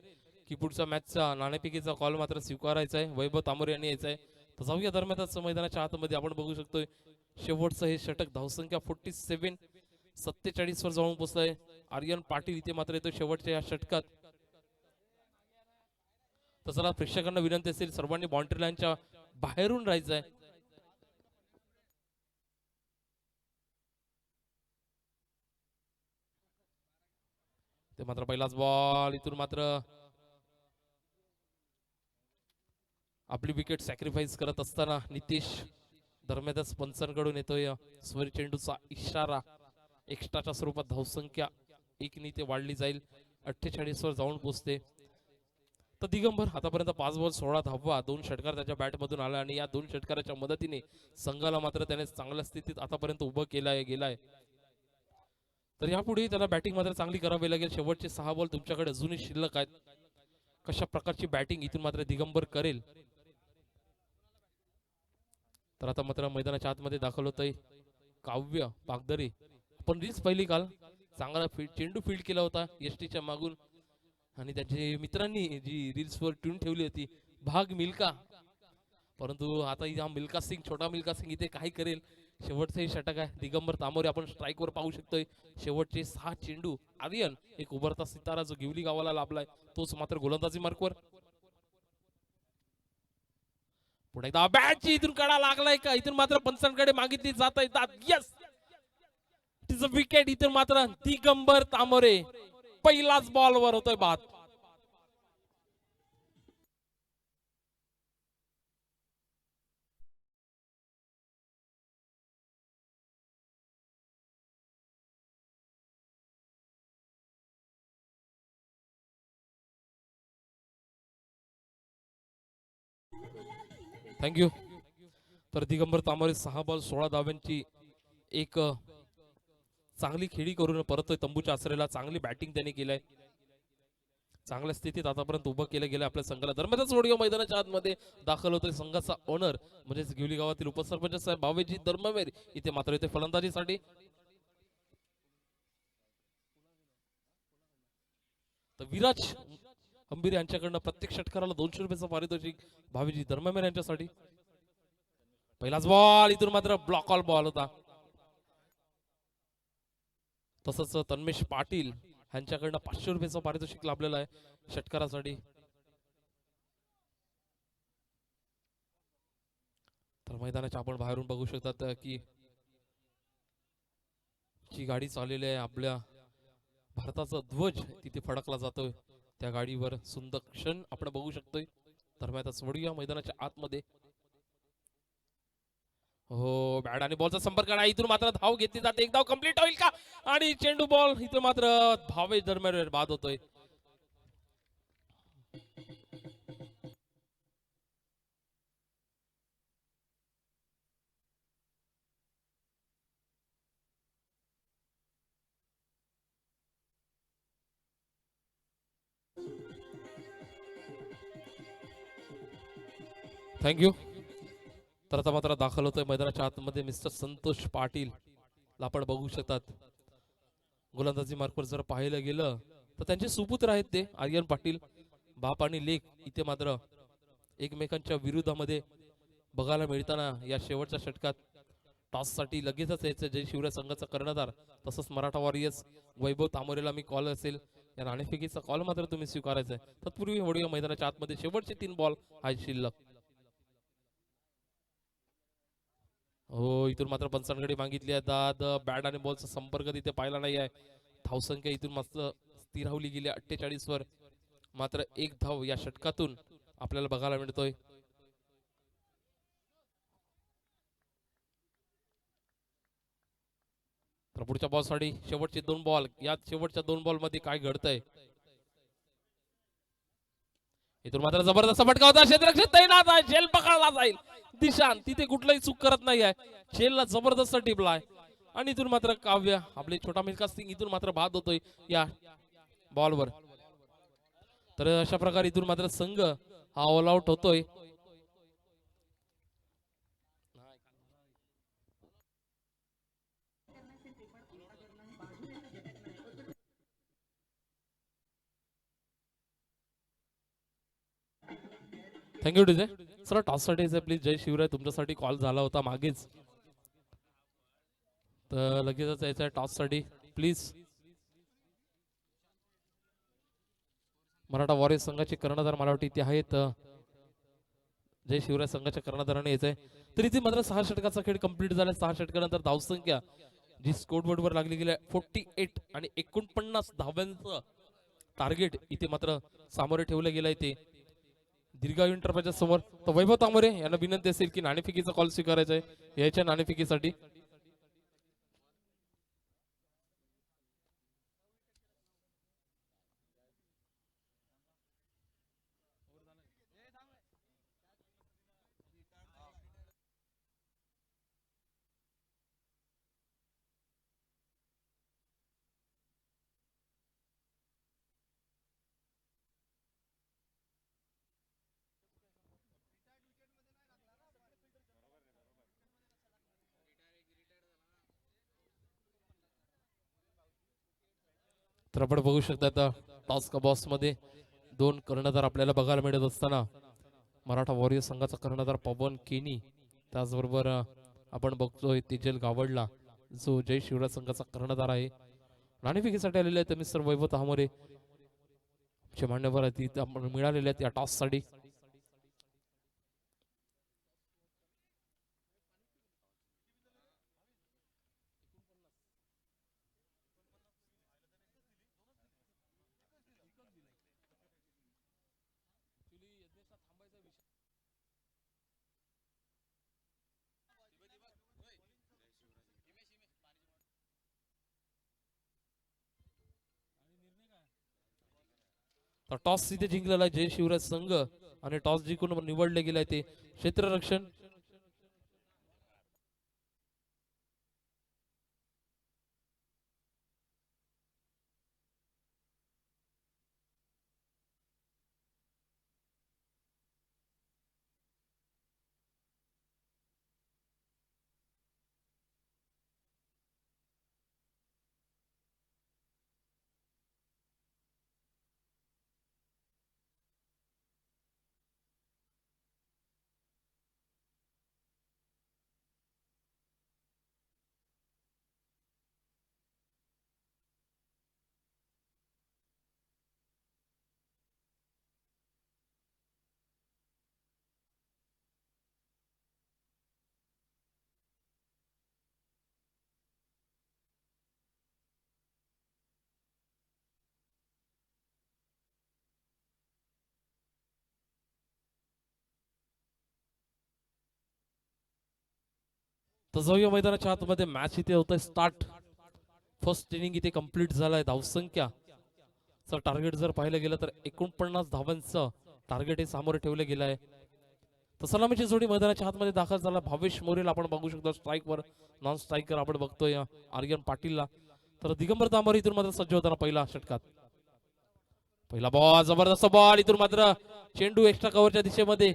की पुढच्या मॅचचा नाणेफेकीचा कॉल मात्र स्वीकारायचा आहे. वैभव तांबरे यांनी यायचंय. तर जाऊया दरम्यानच मैदानाच्या आतमध्ये. आपण बघू शकतोय शेवटचं हे षटक. धावसंख्या 47 वर जाऊन पोहोचलाय. आर्यन पाटील इथे मात्र येतो शेवटच्या या षटकात. तसं प्रेक्षकांना विनंती असेल सर्वांनी बाउंड्री लाईनच्या बाहेरून राहायचंय. ते मात्र पहिलाच बॉल. इथून मात्र आपली विकेट सॅक्रिफाईस करत असताना नितेश दरम्यानच पंचांकडून येतोय स्वर चेंडूचा इशारा. एक्स्ट्राच्या स्वरूपात धावसंख्या 1 ने वाढली जाईल. 48 वर जाऊन पोहोचते. तर दिगंबर आतापर्यंत 5 बॉल 16 धावा. 2 षटकार त्याच्या बॅटमधून आला आणि या 2 षटकाराच्या मदतीने संघाला मात्र त्याने चांगल्या स्थितीत आतापर्यंत उभं गेलाय. तर यापुढे त्याला बॅटिंग मात्र चांगली करावी लागेल. शेवटचे 6 बॉल तुमच्याकडे अजूनही शिल्लक आहेत. कशा प्रकारची बॅटिंग इथून मात्र दिगंबर करेल. तर आता मात्र मैदानाच्या आतमध्ये दाखल होतंय काव्य पागदरे. आपण रील्स पहिली काल. चांगला चेंडू फील्ड केला होता एसटीच्या मागून आणि त्याच्या मित्रांनी जी रील्स वर ट्यून ठेवली होती भाग मिल्का. परंतु आता हा मिल्का सिंग, छोटा मिल्का सिंग इथे काय करेल. शेवटचं हे षटक आहे. दिगंबर तांबोरे आपण स्ट्राईक वर पाहू शकतोय. शेवटचे 6 चेंडू. आर्यन एक उभरता सितारा जो गिवली गावाला लाभलाय तोच मात्र गोलंदाजी मार्कवर. पुढे एकदा बॅटची इथून कडा लागलाय का. इथून मात्र पंचांकडे मागितली जात येतात. Yes it is a wicket. इथून मात्र दिगंबर तांबोरे पहिलाच बॉल वर होतोय बाद. थँक्यू. तर दिगंबर तांबोरे 6 बॉल 16 धाव्यांची एक चांगली खेळी करून परतोय तंबूच्या आसरेला. चांगली बॅटिंग त्याने केलंय. चांगल्या स्थितीत आतापर्यंत उभं केलं गेलं आपल्या संघाला. दरम्यानच ओडिओ मैदानाच्या आतमध्ये दाखल होतोय संघाचा ओनर म्हणजेच गिवली गावातील उपसरपंच साहेब भावेजी धर्मवीर. इथे मात्र इथे फलंदाजीसाठी. तर विराज अंबीर यांच्याकडनं प्रत्येक षटकाराला 200 रुपयाचं पारितोषिक भावेजी धर्मवीर यांच्यासाठी. पहिलाच बॉल. इथून मात्र ब्लॉक ऑल बॉल होता. तसंच तन्मेश पाटील यांच्याकडनं 500 रुपयाचं पारितोषिक लाभलेलं आहे षटकारासाठी. तर मैदानाच्या आपण बाहेरून बघू शकतात की जी गाडी चाललेली आहे आपल्या भारताचा ध्वज तिथे फडकला जातोय. त्या गाडीवर सुंदर क्षण आपण बघू शकतोय. तर मी आता सोडूया मैदानाच्या आतमध्ये. हो, बॅट आणि बॉलचा संपर्क नाही. इथून मात्र धाव घेतली जाते. एक धाव कंप्लीट होईल का? आणि चेंडू बॉल इथून मात्र धावे दरम्यान बाद होतोय. थँक्यू. तर आता मात्र दाखल होतोय मैदानाच्या आतमध्ये मिस्टर संतोष पाटील. आपण बघू शकतात गोलंदाजी मार्कवर जर पाहिलं गेलं तर त्यांचे सुपुत्र आहेत ते आर्यन पाटील. बाप आणि लेक इथे मात्र एकमेकांच्या विरोधामध्ये बघायला मिळताना या शेवटच्या षटकात टॉससाठी लगेचच यायचं जय शिवराय संघाचा कर्णधार तसंच मराठा वॉरियर्स वैभव तामोरेला मी कॉल असेल या नाणेफेकीचा कॉल मात्र तुम्ही स्वीकारायचा आहे. तत्पूर्वी वडूया मैदानाच्या आतमध्ये शेवटचे 3 बॉल आहेत शिल्लक. हो, इथून मात्र पंचांकडे मागितली आहे दाद. बॅट आणि बॉलचा संपर्क तिथे पाहिला नाही आहे. धावसंख्या इथून मस्त स्थिरावली गेली 48 वर. मात्र एक धाव या षटकातून आपल्याला बघायला मिळतोय. तर पुढच्या बॉलसाठी शेवटचे 2 बॉल. या शेवटच्या 2 बॉल मध्ये काय घडतंय? इथून मात्र जबरदस्त फटका होता. क्षेत्ररक्षक तैनात आहे. झेल पकडला जाईल. दिशान तिथे कुठलाही चूक करत नाही आहे. झेलला जबरदस्त टिपलाय आणि इथून मात्र काव्य आपले छोटा मिल्खा सिंग इथून मात्र बाद होतोय या बॉलवर. तर अशा प्रकारे इथून मात्र संघ हा ऑल आउट होतोय. Thank you DJ sir. टॉससाठी प्लीज जय शिवराय तुमच्यासाठी कॉल झाला होता मागेच. तर लगेचच यायचं आहे टॉससाठी प्लीज. मराठा वॉरियर्स संघाचे कर्णधार मला वाटते इथे आहेत. जय शिवराय संघाच्या कर्णधाराने यायचंय. तर इथे मात्र 6 षटकाचा खेळ कंप्लीट झाला. 6 षटकानंतर धावसंख्या जी स्कोरबोर्ड वर लागली गेली 48 आणि 49 धाव्यांचं टार्गेट इथे मात्र सामोरे ठेवलं गेलंय. ते दीर्घायू इंटरप्राइजेस समोर तर वैभव तांबोरे यांना विनंती असेल की नाणेफेकीचा कॉल स्वीकारायचा आहे याच्या नाणेफेकीसाठी. तर आपण बघू शकता आता टॉस का बॉस मध्ये 2 कर्णधार आपल्याला बघायला मिळत असताना मराठा वॉरियर संघाचा कर्णधार पवन केनी त्याचबरोबर आपण बघतोय तेजल गावडला जो जय शिवराज संघाचा कर्णधार आहे. नाणेफेकीसाठी आलेले आहेत मिस्टर वैभव तामोरे चे मान्यवर आहेत आपण मिळालेले आहेत या टॉस साठी. तर टॉस तिथे जिंकलेला आहे जय शिवराज संघ आणि टॉस जिंकून निवडले गेले ते क्षेत्ररक्षण. तर जाऊया मैदानाच्या आतमध्ये. मॅच इथे होत आहे स्टार्ट. फर्स्ट इनिंग इथे कंप्लीट झालाय. धावसंख्या टार्गेट जर पाहिलं गेलं तर 49 धावांचं टार्गेट हे सामोरे ठेवले गेलं आहे. तर सलामीची जोडी मैदानाच्या आतमध्ये दाखल झाला. भावेश मोरेला आपण बघू शकतो स्ट्राईकवर. नॉन स्ट्रायकर आपण बघतोय आर्यन पाटीलला. तर दिगंबर तांबोरी इथून मात्र सज्ज होताना पहिला षटकात. पहिला बॉल, जबरदस्त बॉल. इथून मात्र चेंडू एक्स्ट्रा कव्हरच्या दिशेमध्ये.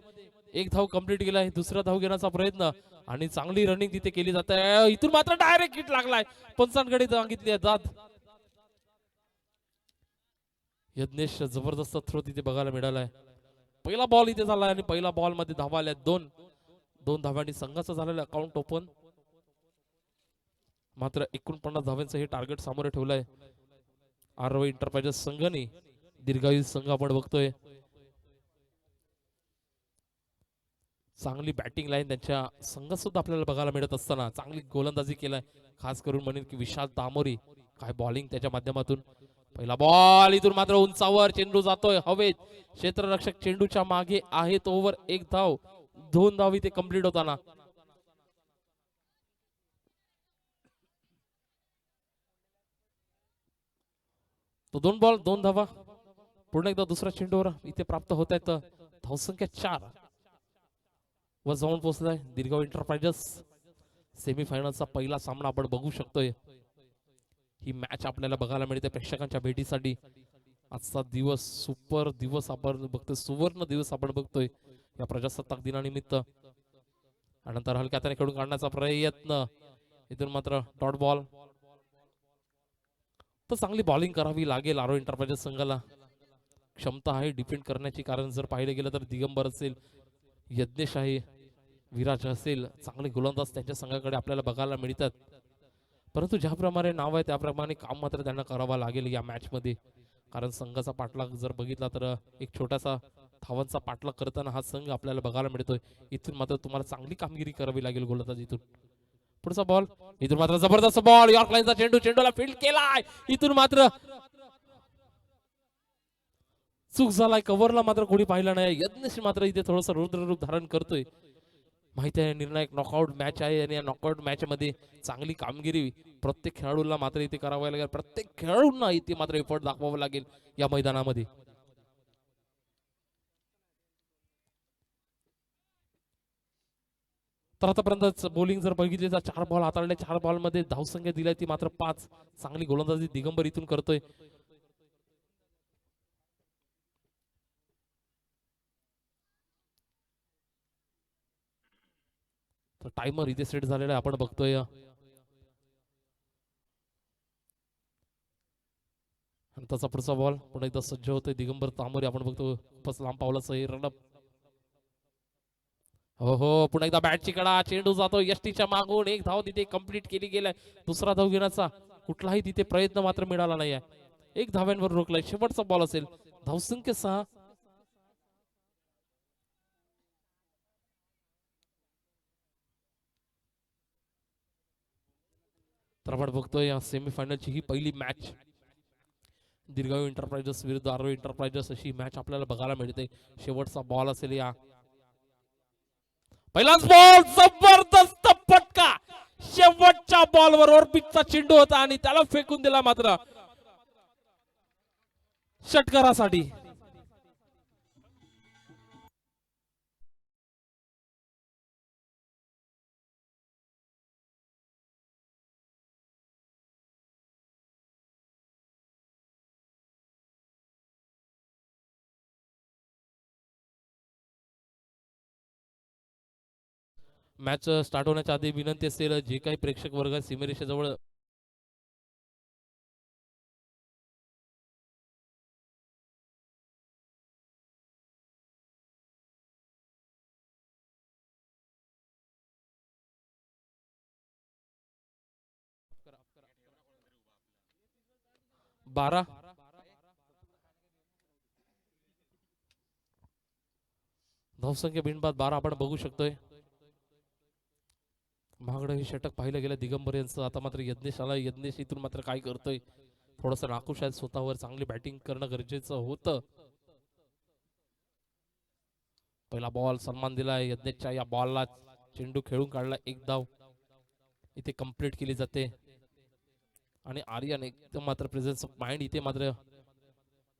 एक धाव कंप्लीट केलाय. दुसरा धाव घेण्याचा प्रयत्न आणि चांगली रनिंग तिथे केली जाते. इथून मात्र डायरेक्ट हिट लागलाय. पंचांकडे सांगितली जात. यज्ञेश जबरदस्त थ्रो तिथे बघायला मिळालाय. पहिला बॉल इथे झालाय आणि पहिला बॉल मध्ये धावा आल्या दोन धाव्यांनी संघाचं झालेलं अकाउंट ओपन. मात्र 49 धाव्यांचं हे टार्गेट समोर ठेवलंय आरव एंटरप्राइजेस संघाने. दीर्घायू संघ आपण बघतोय. चांगली बॅटिंग लाईन त्यांच्या संघात सुद्धा आपल्याला बघायला मिळत असताना चांगली गोलंदाजी केलाय. खास करून म्हणेन की विशाल तामोरी. काय बॉलिंग त्याच्या माध्यमातून. पहिला बॉल, इथून मात्र उंचावर चेंडू जातोय हवेत. क्षेत्ररक्षक चेंडूच्या मागे आहेत. ओव्हर 1 धाव, 2 धाव इथे कंप्लीट होताना. तो 2 बॉल 2 धावा. पुन्हा एकदा दुसरा चेंडूवर इथे प्राप्त होत आहेत. धावसंख्या 4 वर जाऊन पोहोचलाय दीर्घाव एंटरप्राइजेस. सेमीफायनलचा पहिला सामना आपण बघू शकतोय. ही मॅच आपल्याला बघायला मिळते प्रेक्षकांच्या भेटीसाठी. आजचा दिवस सुपर दिवस आपण बघतोय. सुवर्ण दिवस आपण बघतोय या प्रजासत्ताक दिनानिमित्त. त्यानंतर हलक्या हाताने खेळून काढण्याचा प्रयत्न. इथून मात्र डॉट बॉल. तर चांगली बॉलिंग करावी लागेल आरो एंटरप्राइजेस संघाला. क्षमता आहे डिफेंड करण्याची. कारण जर पाहिलं गेलं तर दिगंबर असेल, यज्ञेश आहे, विराज असेल, चांगले गोलंदाज त्यांच्या संघाकडे आपल्याला बघायला मिळतात. परंतु ज्याप्रमाणे नाव आहे त्याप्रमाणे काम मात्र त्यांना करावं लागेल या मॅच मध्ये. कारण संघाचा पाठलाग जर बघितला तर एक छोटासा धावांचा पाठलाग करताना हा संघ आपल्याला बघायला मिळतोय. इथून मात्र तुम्हाला चांगली कामगिरी करावी लागेल गोलंदाज. इथून पुढचा बॉल, इथून मात्र जबरदस्त बॉल. यॉर्क लाईनचा चेंडू, चेंडूला फील्ड केलाय. इथून मात्र चूक झालाय. कव्हरला मात्र कोणी पाहिलं नाही. यज्ञेश मात्र इथे थोडस रुद्र रूप धारण करतोय. माहिती आहे निर्णायक नॉकआउट मॅच आहे आणि या नॉकआउट मॅच मध्ये चांगली कामगिरी प्रत्येक खेळाडूला मात्र इथे करावी लागेल. प्रत्येक खेळाडूंना इथे मात्र एफर्ट दाखवावं लागेल या मैदानामध्ये. तर आतापर्यंत बॉलिंग जर बघितली तर 4 बॉल हाताळले. 4 बॉल मध्ये धावसंख्या दिलाय ती मात्र 5. चांगली गोलंदाजी दिगंबर इथून करतोय. तर टाइमर इथे सेट झालेला आहे आपण बघतोय. आणि त्याचा पुढचा बॉल पुन्हा एकदा सज्ज होतोय दिगंबर तांबोरी. आपण बघतो खूपच लांब पावलाचं हे रनअप. हो हो, पुन्हा एकदा बॅटची कडा. चेंडू जातो यष्टीच्या मागून. 1 धाव तिथे कंप्लीट केली गेलाय. दुसरा धाव घेण्याचा कुठलाही तिथे प्रयत्न मात्र मिळाला नाहीये. 1 धाव्यांवर रोखलाय. शेवटचा बॉल असेल. धावसंख्या 6. तर आपण बघतोय या सेमीफायनलची ही पहिली मॅच. दीर्घायू एंटरप्राइजेस विरुद्ध आरो एंटरप्राइजेस अशी मॅच आपल्याला बघायला मिळते. शेवटचा बॉल असेल या. पहिलाच बॉल, जबरदस्त फटका. शेवटच्या बॉलवर ऑर्बिटचा चेंडू होता आणि त्याला फेकून दिला मात्र षटकारासाठी. मॅच स्टार्ट होण्याच्या आधी विनंती असेल जे काही प्रेक्षक वर्ग सीमेरेषेजवळ बारा धावसंख्या बिनबाद 12 आपण बघू शकतोय. महागडं हे षटक पाहिलं गेलं दिगंबर यांचं. आता मात्र यज्ञेश आला. यज्ञेश इथून मात्र काय करतोय, थोडस नाखुश आहे. स्वतःवर चांगली बॅटिंग करणं गरजेचं होतं. पहिला बॉल सन्मान दिलाय यज्ञेशच्या. या बॉलला चेंडू खेळून काढला. 1 धाव. इथे कंप्लीट केली जाते आणि आर्यन एकदम मात्र प्रेझेन्स ऑफ माइंड इथे मात्र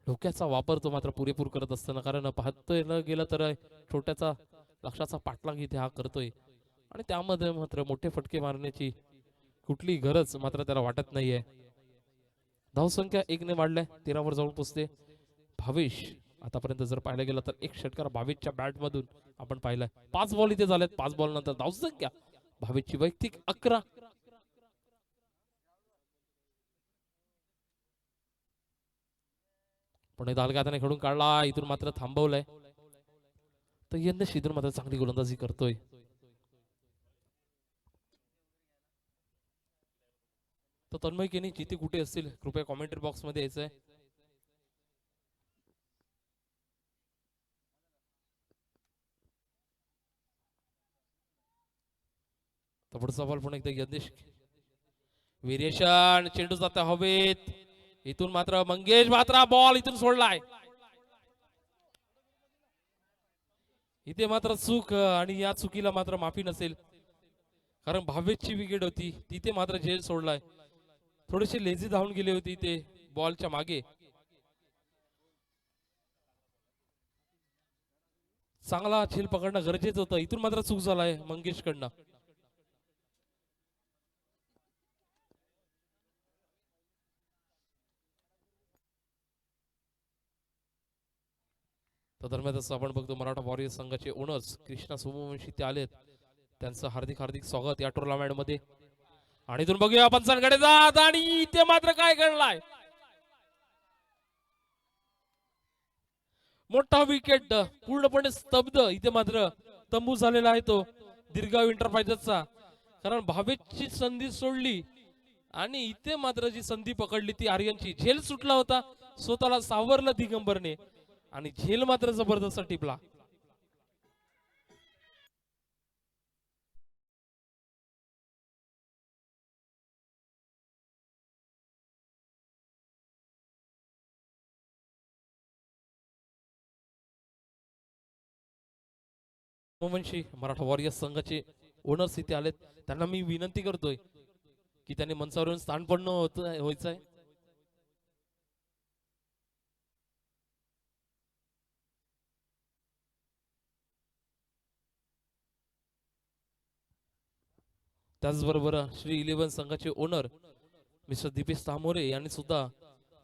डोक्याचा वापर तो मात्र पुरेपूर करत असताना, कारण पाहतोय न गेलं तर छोट्याचा लक्षाचा पाठलाग इथे हा करतोय आणि त्यामध्ये मात्र मोठे फटके मारण्याची कुठली गरज मात्र त्याला वाटत नाहीये. धावसंख्या 1 ने वाढल्या, 13 वर जाऊन पोचते. भावेश आतापर्यंत जर पाहायला गेलं तर एक षटकार भावेशच्या बॅट मधून आपण पाहिलाय. 5 बॉल इथे झालेत. 5 बॉल नंतर धावसंख्या भावेशची वैयक्तिक 11. पुणे दालगाताने खेळून काढला, इथून मात्र थांबवलंय. तर यंदा शिदूर मात्र चांगली गोलंदाजी करतोय. तर तन्मय केनी जिथे कुठे असतील कृपया कॉमेंट्री बॉक्स मध्ये यायचंय. तर पुढचा बॉल पुन्हा एकदा यज्ञेश, व्हेरिएशन, चेंडू जाते हवेत. इथून मात्र मंगेश मात्रा बॉल इथून सोडलाय. इथे मात्र चूक आणि या चुकीला मात्र माफी नसेल, कारण भावेशची विकेट होती तिथे मात्र झेल सोडलाय. थोडेसे लेझी धावून गेले होते ते बॉलच्या मागे. चांगला झेल पकडणं गरजेचं होतं. इथून मात्र चूक झालाय मंगेश कडनं. तर दरम्यान आपण बघतो मराठा वॉरियर संघाचे ओनर्स कृष्णा सोमवंशी ते आलेत. त्यांचं हार्दिक हार्दिक स्वागत या टुर्नामेंट मध्ये. आणि इथून बघूया पंचांकडे जात आणि इथे मात्र काय घडलाय. मोठा विकेट पूर्णपणे स्तब्ध इथे मात्र तंबू झालेला आहे तो दीर्घाव इंटरप्राइजेसचा, कारण भावेशची संधी सोडली आणि इथे मात्र जी संधी पकडली ती आर्यनची. झेल सुटला होता, स्वतःला सावरलं दिगंबरने आणि झेल मात्र जबरदस्त टिपला. सोमवंशी मराठा वॉरियर्स संघाचे ओनर्स इथे आलेत. त्यांना मी विनंती करतोय की त्यांनी मंचावर येऊन स्थान पण व्हायचंय. त्याचबरोबर श्री 11 संघाचे ओनर मिस्टर दीपेश तामोरे यांनी सुद्धा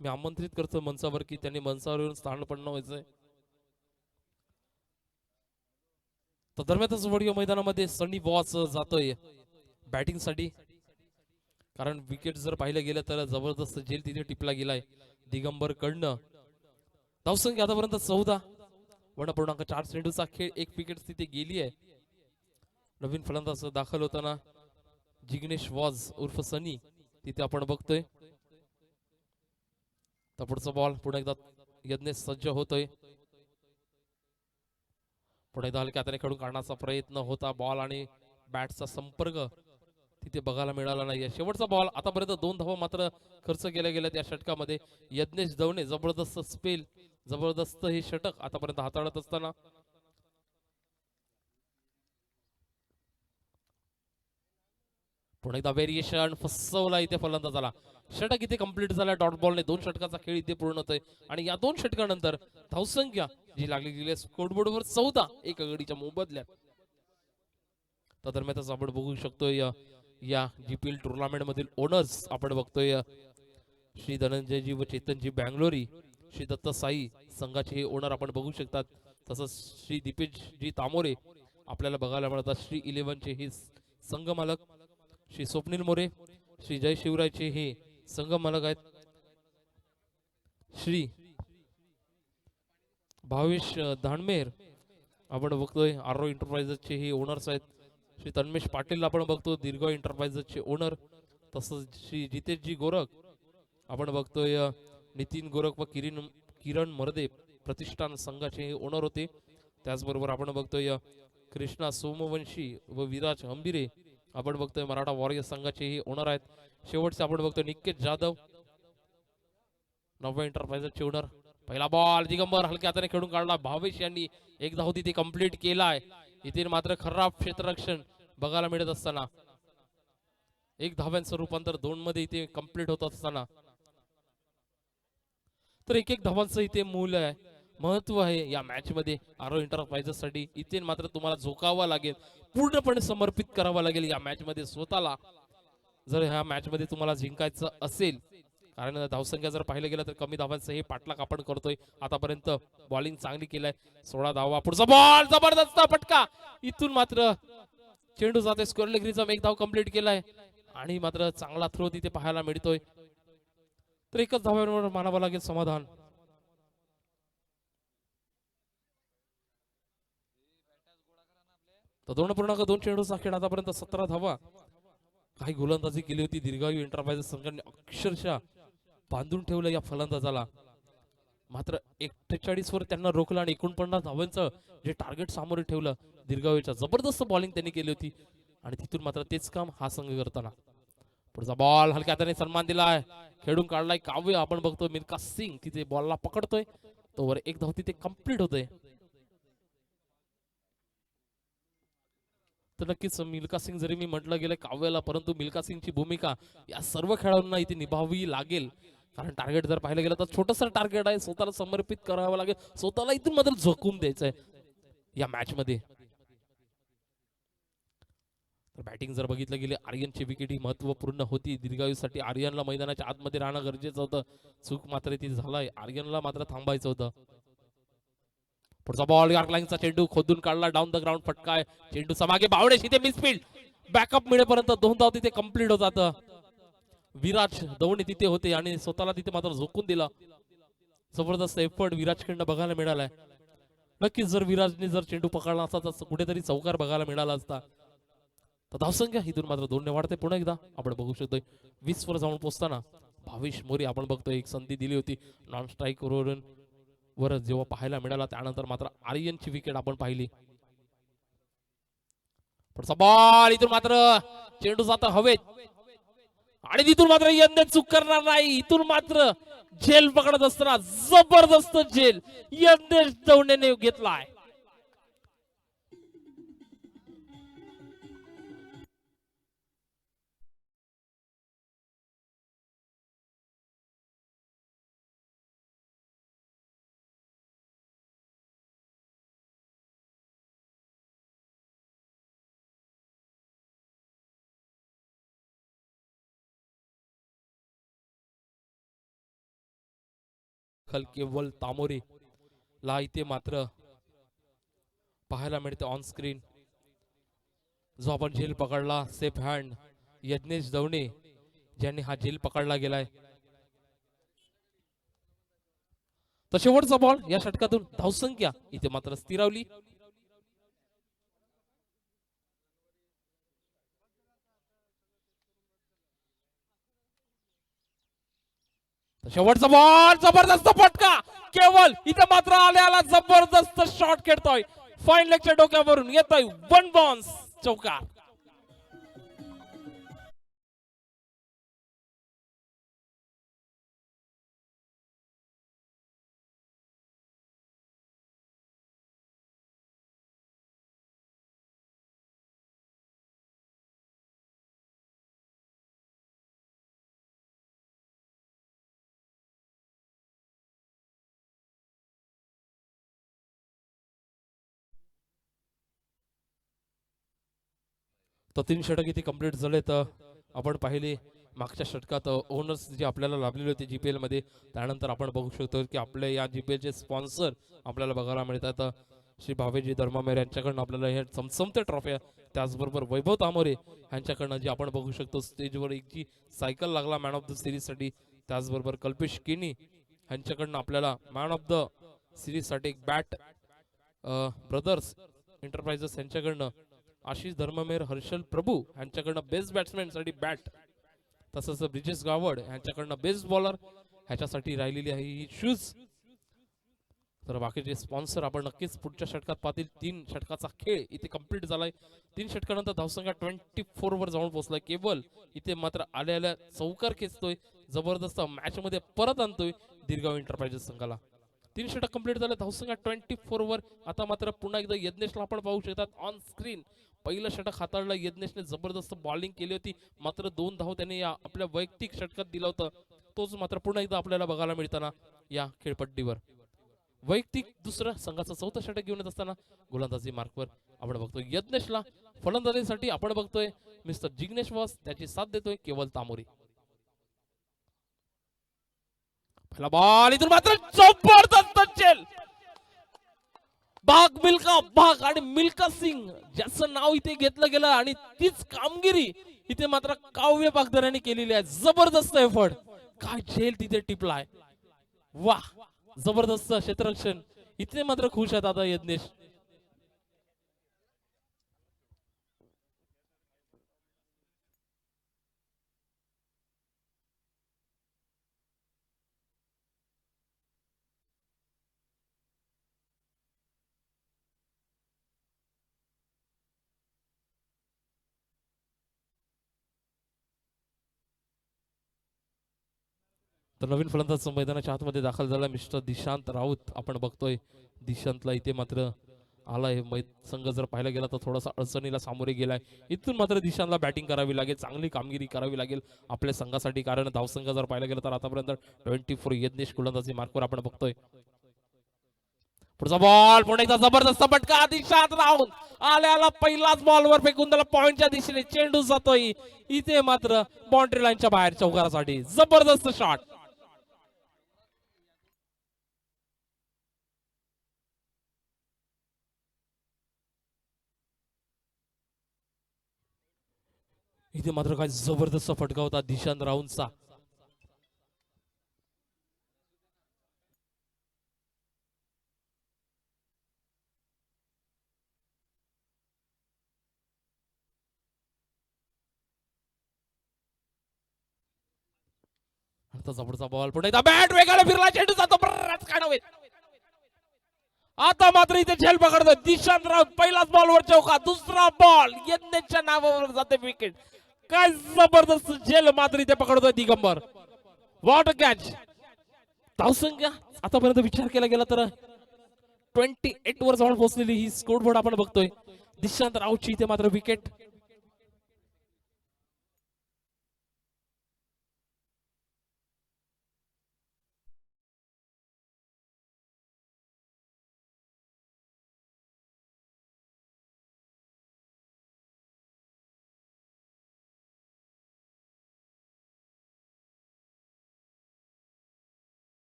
मी आमंत्रित करतो मंचावर की त्यांनी मंचावर येऊन स्थानपन्न व्हायचंय. तर दरम्यानच वडिओ मैदानामध्ये सनी बॉस जातोय बॅटिंग साठी, कारण विकेट जर पाहिलं गेलं तर जबरदस्त झेल तिथे टिपला गेलाय दिगंबर कडनं. धावसंख्या आतापर्यंत 14, 1.4 चेंडूचा खेळ, 1 विकेट तिथे गेली आहे. नवीन फलंदाज दाखल होताना जिग्नेश वॉज उर्फ सनी तिथे आपण बघतोय. तर पुढचा बॉल पुन्हा एकदा यज्ञेश सज्ज होतोय. पुढे एकदा हलक्या हाताने खेळून काढण्याचा प्रयत्न होता. बॉल आणि बॅटचा संपर्क तिथे बघायला मिळाला नाहीये. शेवटचा बॉल, आतापर्यंत 2 धावा मात्र खर्च केल्या गेल्या त्या षटकामध्ये. यज्ञेश दवणे जबरदस्त स्पेल, जबरदस्त हे षटक आतापर्यंत हाताळत असताना पुन्हा एकदा व्हेरिएशन, फसवला इथे फलंदाजाला. षटक इथे कंप्लीट झाला डॉट बॉलने. 2 षटकाचा खेळ इथे पूर्ण होतोय आणि या 2 षटकानंतर धावसंख्या जी लागली गेली स्कोरबोर्डवर 14 एक आघाडीच्या मोबदल्यात. तर दरम्यान आपण बघू शकतोय या जीपीएल टुर्नामेंट मधील ओनर्स आपण बघतोय श्री धनंजयजी व चेतनजी बँगलोरी, श्री दत्त साई संघाचे हे ओनर आपण बघू शकतात. तसंच श्री दीपेशजी तामोरे आपल्याला बघायला मिळतात. श्री 11 चे हे संघ मालक. श्री स्वप्नील मोरे, श्री जय शिवरायचे हे संघ मालक आहेत. श्री भावेश धानमेर आपण बघतोय आरो एंटरप्राइजेसचे हे ओनर्स आहेत. श्री तन्मेश पाटील आपण बघतो दीर्घ एंटरप्राइजेसचे ओनर. तसंच श्री जितेशजी गोरख आपण बघतोय नितीन गोरख व किरण मर्दे प्रतिष्ठान संघाचे हे ओनर होते. त्याचबरोबर आपण बघतोय कृष्णा सोमवंशी व विराज हंबिरे आपण बघतोय मराठा वॉरियर संघाचे हे ओनर आहेत. शेवटचे आपण बघतोय निकेश जाधव नव्या एंटरप्राइजेसचे ओनर. पहिला बॉल दिगंबर हलक्या हाताने खेळून काढला. भावेश यांनी एक धाव तिथे कंप्लीट केलाय. इथे मात्र खराब क्षेत्ररक्षण बघायला मिळत असताना एक धाव्यांचं रूपांतर 2 मध्ये इथे कंप्लीट होत असताना तर एक धावांचं इथे मूल्य आहे, महत्व आहे या मॅच मध्ये आरो एंटरप्राइजेस साठी. इथे मात्र तुम्हाला झोकावा लागेल, पूर्णपणे समर्पित करावा लागेल या मॅच मध्ये स्वतःला, जर ह्या मॅच मध्ये तुम्हाला जिंकायचं असेल. कारण धावसंख्या जर पाहिलं गेलं तर कमी धावांचं हे पाठलाग आपण करतोय आतापर्यंत. बॉलिंग चांगली केलाय, 16 धावा, पुढचा बॉल जबरदस्त फटका, इथून मात्र चेंडू जाते स्क्वेअर लेग रिझम, एक धाव कंप्लीट केलाय आणि मात्र चांगला थ्रो तिथे पाहायला मिळतोय. तर एकच धाव्यांवर मानावं लागेल समाधान. तर 2.2 चेंडूचा खेळ आतापर्यंत 17 धावा. काही गोलंदाजी केली होती दीर्घायू एंटरप्राइजेस संघाने, अक्षरशः बांधून ठेवलं या फलंदाजाला. मात्र 41 वर त्यांना रोखलं आणि 49 धावांचं जे टार्गेट समोर ठेवलं दीर्घायूच्या. जबरदस्त बॉलिंग त्यांनी केली होती आणि तिथून मात्र तेच काम हा संघ करताना. पुढचा बॉल हलक्या हाताने सन्मान दिलाय, खेळून काढलाय काव्य. आपण बघतो मिल्खा सिंग तिथे बॉलला पकडतोय, तोवर एक धाव तिथे कंप्लीट होतोय. तर नक्कीच मिल्खा सिंग जरी मी म्हटलं गेलं काव्याला, परंतु मिल्खा सिंगची भूमिका या सर्व खेळाडूंना इथे निभावी लागेल. कारण टार्गेट जर पाहिलं गेलं तर छोटस टार्गेट आहे, स्वतःला समर्पित करावं लागेल, स्वतःला इथून मात्र झोकून द्यायचंय या मॅच मध्ये. बॅटिंग जर बघितलं गेले आर्यनची विकेट ही महत्वपूर्ण होती दीर्घायूसाठी. आर्यनला मैदानाच्या आतमध्ये राहणं गरजेचं होतं, चूक मात्र ती झालाय, आर्यनला मात्र थांबायचं होतं. पुढचा बॉल यार्क लाईनचा चेंडू खोदून काढला, डाऊन द ग्राउंड फटकाय, चेंडूचा मागे बावडेश, इथे मिसफील्ड, बॅकअप मिळेपर्यंत 2 धाव तिथे कंप्लीट होतात. विराज दवणे तिथे होते आणि स्वतःला तिथे मात्र झोकून दिला. जबरदस्त एफर्ट विराजकडनं बघायला मिळालाय. नक्कीच जर विराजने जर चेंडू पकडला असता तर कुठेतरी चौकार बघायला मिळाला असता. तर धावसंख्या इथून मात्र 2 ने वाढते. पुन्हा एकदा आपण बघू शकतोय 20 वर जाऊन पोहोचताना भावेश मोरे आपण बघतोय एक संधी दिली होती नॉन स्ट्राईक वर, जेव्हा पाहायला मिळाला त्यानंतर मात्र आर्यनची विकेट आपण पाहिली. पुढचा बॉल, इथून मात्र चेंडू जाता हवेत आणि तिथून मात्र यंदा चूक करणार नाही. इथून मात्र झेल पकडत असताना जबरदस्त झेल यंदेश दवणेने घेतलाय. केवळ तामोरे ला इथे मात्र पाहायला मिळते ऑन स्क्रीन, जो आपण झेल पकडला सेफ हँड यज्ञेश दवणे ज्यांनी हा झेल पकडला गेलाय. तर शेवटचा बॉल या षटकातून धावसंख्या इथे मात्र स्थिरावली. शेवटचा बॉल, जबरदस्त फटका, केवळ इथे मात्र आल्याला जबरदस्त शॉट खेळतोय, फाईन लेगच्या डोक्यावरून येतोय 1 बाउन्स चौकार. तर 3 षटक इथे कंप्लीट झाले. तर आपण पाहिले मागच्या षटकात ओनर्स जे आपल्याला लाभलेले होते जीपीएल मध्ये, त्यानंतर आपण बघू शकतो की आपल्या या जीपीएल चे स्पॉन्सर आपल्याला बघायला मिळतात. श्री भावेजी धर्मामेर यांच्याकडनं आपल्याला हे चमचमते ट्रॉफ्या, त्याचबरोबर वैभव तामोरे यांच्याकडनं जे आपण बघू शकतो स्टेजवर एक जी सायकल लागला मॅन ऑफ द सिरीज साठी, त्याचबरोबर कल्पेश केनी यांच्याकडनं आपल्याला मॅन ऑफ द सिरीज साठी एक बॅट, ब्रदर्स एंटरप्राइजेस यांच्याकडनं आशिष धर्ममेर हर्षल प्रभू यांच्याकडनं बेस्ट बॅट्समॅन साठी बॅट, तसंच ब्रिजेश गावड यांच्याकडनं बेस्ट बॉलर ह्याच्यासाठी राहिलेली आहे ही शूज. तर बाकीचे स्पॉन्सर आपण नक्कीच पुढच्या षटकात पाहतील. 3 षटकाचा खेळ इथे कंप्लीट झालाय. 3 षटकानंतर धावसंख्या 24 वर जाऊन पोहोचलाय. केवळ इथे मात्र आल्या चौकार खेचतोय, जबरदस्त मॅच मध्ये परत आणतोय दीर्घाव एंटरप्राइजेस संघाला. 3 षटक कंप्लीट झाले, धावसंख्या 24 वर. आता मात्र पुन्हा एकदा यज्ञेशला आपण पाहू शकतात ऑन स्क्रीन, पहिलं षटक हाताळलं यज्ञेशने, जबरदस्त बॉलिंग केली होती, मात्र 2 धाव त्याने या आपल्या वैयक्तिक षटकात दिला होता. तोच मात्र पुन्हा एकदा आपल्याला बघायला मिळताना या खेळपट्टीवर. वैयक्तिक दुसरं संघाचं चौथं षटक घेऊन येत असताना गोलंदाजी मार्कवर आपण बघतोय यज्ञेशला. फलंदाजीसाठी आपण बघतोय मिस्टर जिग्नेश वास, त्याची साथ देतोय केवल तामोरी. पहिला बॉल इथून मात्र जबरदस्त चेल. भाग मिल्खा भाग आणि मिल्खा सिंग ज्याचं नाव इथे घेतलं गेलं आणि तीच कामगिरी इथे मात्र काव्य बागदरांनी केलेली आहे. जबरदस्त एफर्ट, काय झेल तिथे टिपलाय. वाह, जबरदस्त क्षेत्ररक्षण. इथे मात्र खुश आहेत आता यज्ञेश. तर नवीन फलंदाज मैदानाच्या आतमध्ये दाखल झाला मिस्टर दिशांत राऊत. आपण बघतोय दिशांतला इथे मात्र आलाय. संघ जर पाहायला गेला तर थोडासा अडचणीला सामोरे गेलाय. इथून मात्र दिशांतला बॅटिंग करावी लागेल, चांगली कामगिरी करावी लागेल आपल्या संघासाठी, कारण धावसंघ जर पाहायला गेला तर आतापर्यंत 24 यज्ञेश गोलंदाजी मार्कवर आपण बघतोय. पुढचा बॉल पुन्हा एकदा जबरदस्त फटका, दिशांत राऊत आल्याला पहिलाच बॉलवर फेकून त्याला पॉइंटच्या दिशेने चेंडू जातोय. इथे मात्र बाउंड्री लाईनच्या बाहेर चौकारासाठी जबरदस्त शॉट. इथे मात्र काय जबरदस्त फटका होता दिशांत राऊतचा. आता जबरदस्त बॉल पुढे एकदा बॅट वेगाने फिरला, चेंडू जातो बराच काढावे. आता मात्र इथे झेल पकडतो दिशांत राऊत. पहिलाच बॉलवर चौका, दुसरा बॉल यज्ञेशच्या नावावर जाते विकेट. काय जबरदस्त झेल मात्र इथे पकडतोय दिगंबर. What catch. धावसंख्या आतापर्यंत विचार केला गेला तर 28 वर जाऊन पोहोचलेली ही स्कोर बोर्ड आपण बघतोय. दिशांत राऊतची इथे मात्र विकेट.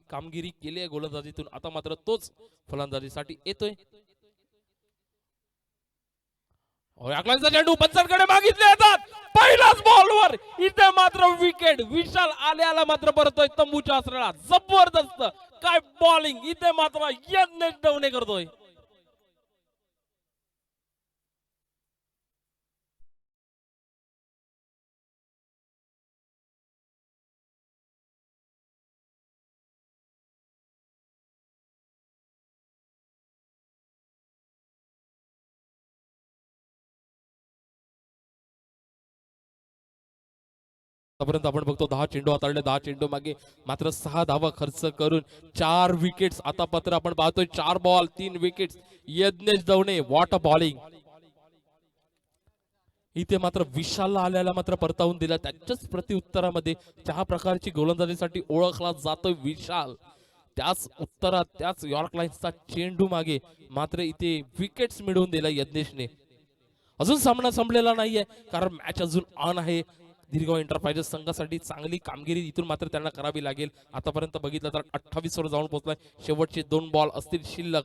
कामगिरी केली आहे गोलंदाजीतून. आता मात्र तोच फलंदाजीसाठी येतोय. चेंडू पंचांकडे मागितले जातात. पहिलाच बॉलवर इथे मात्र विकेट. विशाल आल्याला मात्र परतोय तंबूच्या आसराला. जबरदस्त काय बॉलिंग इथे मात्र यज्ञेश डवणे करतोय. आतापर्यंत आपण बघतो 10 चेंडू हाताळले, 10 चेंडू मागे मात्र 6 धावा खर्च करून 4 विकेट्स. आता पत्र आपण पाहतोय 4 ball 3 wickets. Yagnesh Davane what a bowling. इथे मात्र विशालला आल्याला मात्र परतावून दिला. त्याच्याच प्रत्युत्तरामध्ये ज्या प्रकारची गोलंदाजीसाठी ओळखला जातोय विशाल, त्याच उत्तरात त्याच यॉर्क लाईन्सचा चेंडू मागे मात्र इथे विकेट्स मिळवून दिला यज्ञेशने. अजून सामना संपलेला नाहीये कारण मॅच अजून ऑन आहे. दीर्घ एंटरप्राइजेस संघासाठी चांगली कामगिरी इथून मात्र त्यांना करावी लागेल. आतापर्यंत बघितलं तर 28 वर जाऊन पोहोचलाय. शेवटचे 2 बॉल असतील शिल्लक.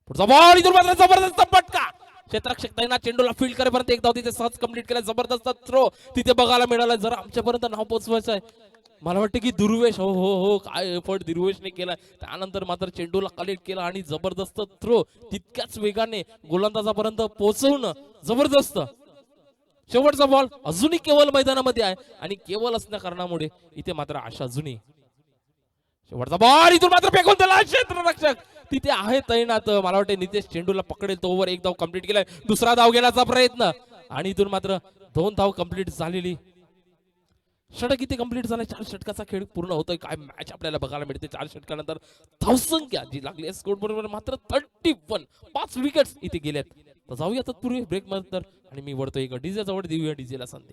पुढचा बॉल इथून मात्र जबरदस्त फटका. क्षेत्ररक्षकांना चेंडूला फील्ड करेपर्यंत एक धाव तिथे सहज कंप्लीट केला. जबरदस्त थ्रो तिथे बघायला मिळाला. जर आमच्यापर्यंत नाव पोहोचवायचं आहे, मला वाटतं की दुर्वेश हो हो हो काय एफर्ट दुर्वेशने केला. त्यानंतर मात्र चेंडूला कलेक्ट केला आणि जबरदस्त थ्रो तितक्याच वेगाने गोलंदाजापर्यंत पोहोचवणं जबरदस्त. शेवटचा बॉल अजूनही केवळ मैदानामध्ये आहे आणि केवळ असल्या कारणामुळे इथे मात्र आशा अजूनही. शेवटचा बॉल इथून मात्र फेकून दिला क्षेत्ररक्षक तिथे आहे तैनात. मला वाटते नितेश चेंडूला पकडेल तो ओव्हर. एक धाव कंप्लीट केलाय, दुसरा धाव घेण्याचा प्रयत्न आणि इथून मात्र 2 धाव कंप्लीट झालेली. षटक इथे कंप्लीट झालाय. 4 षटकाचा खेळ पूर्ण होतोय. काय मॅच आपल्याला बघायला मिळते. 4 षटकानंतर धावसंख्या जी लागली स्कोर बरोबर मात्र 31. 5 विकेट्स इथे गेल्यात. तर जाऊया तत्पूर्वी ब्रेक नंतर आणि मी वळतो एक डीजे जवळ. देऊया डीजेला संधी.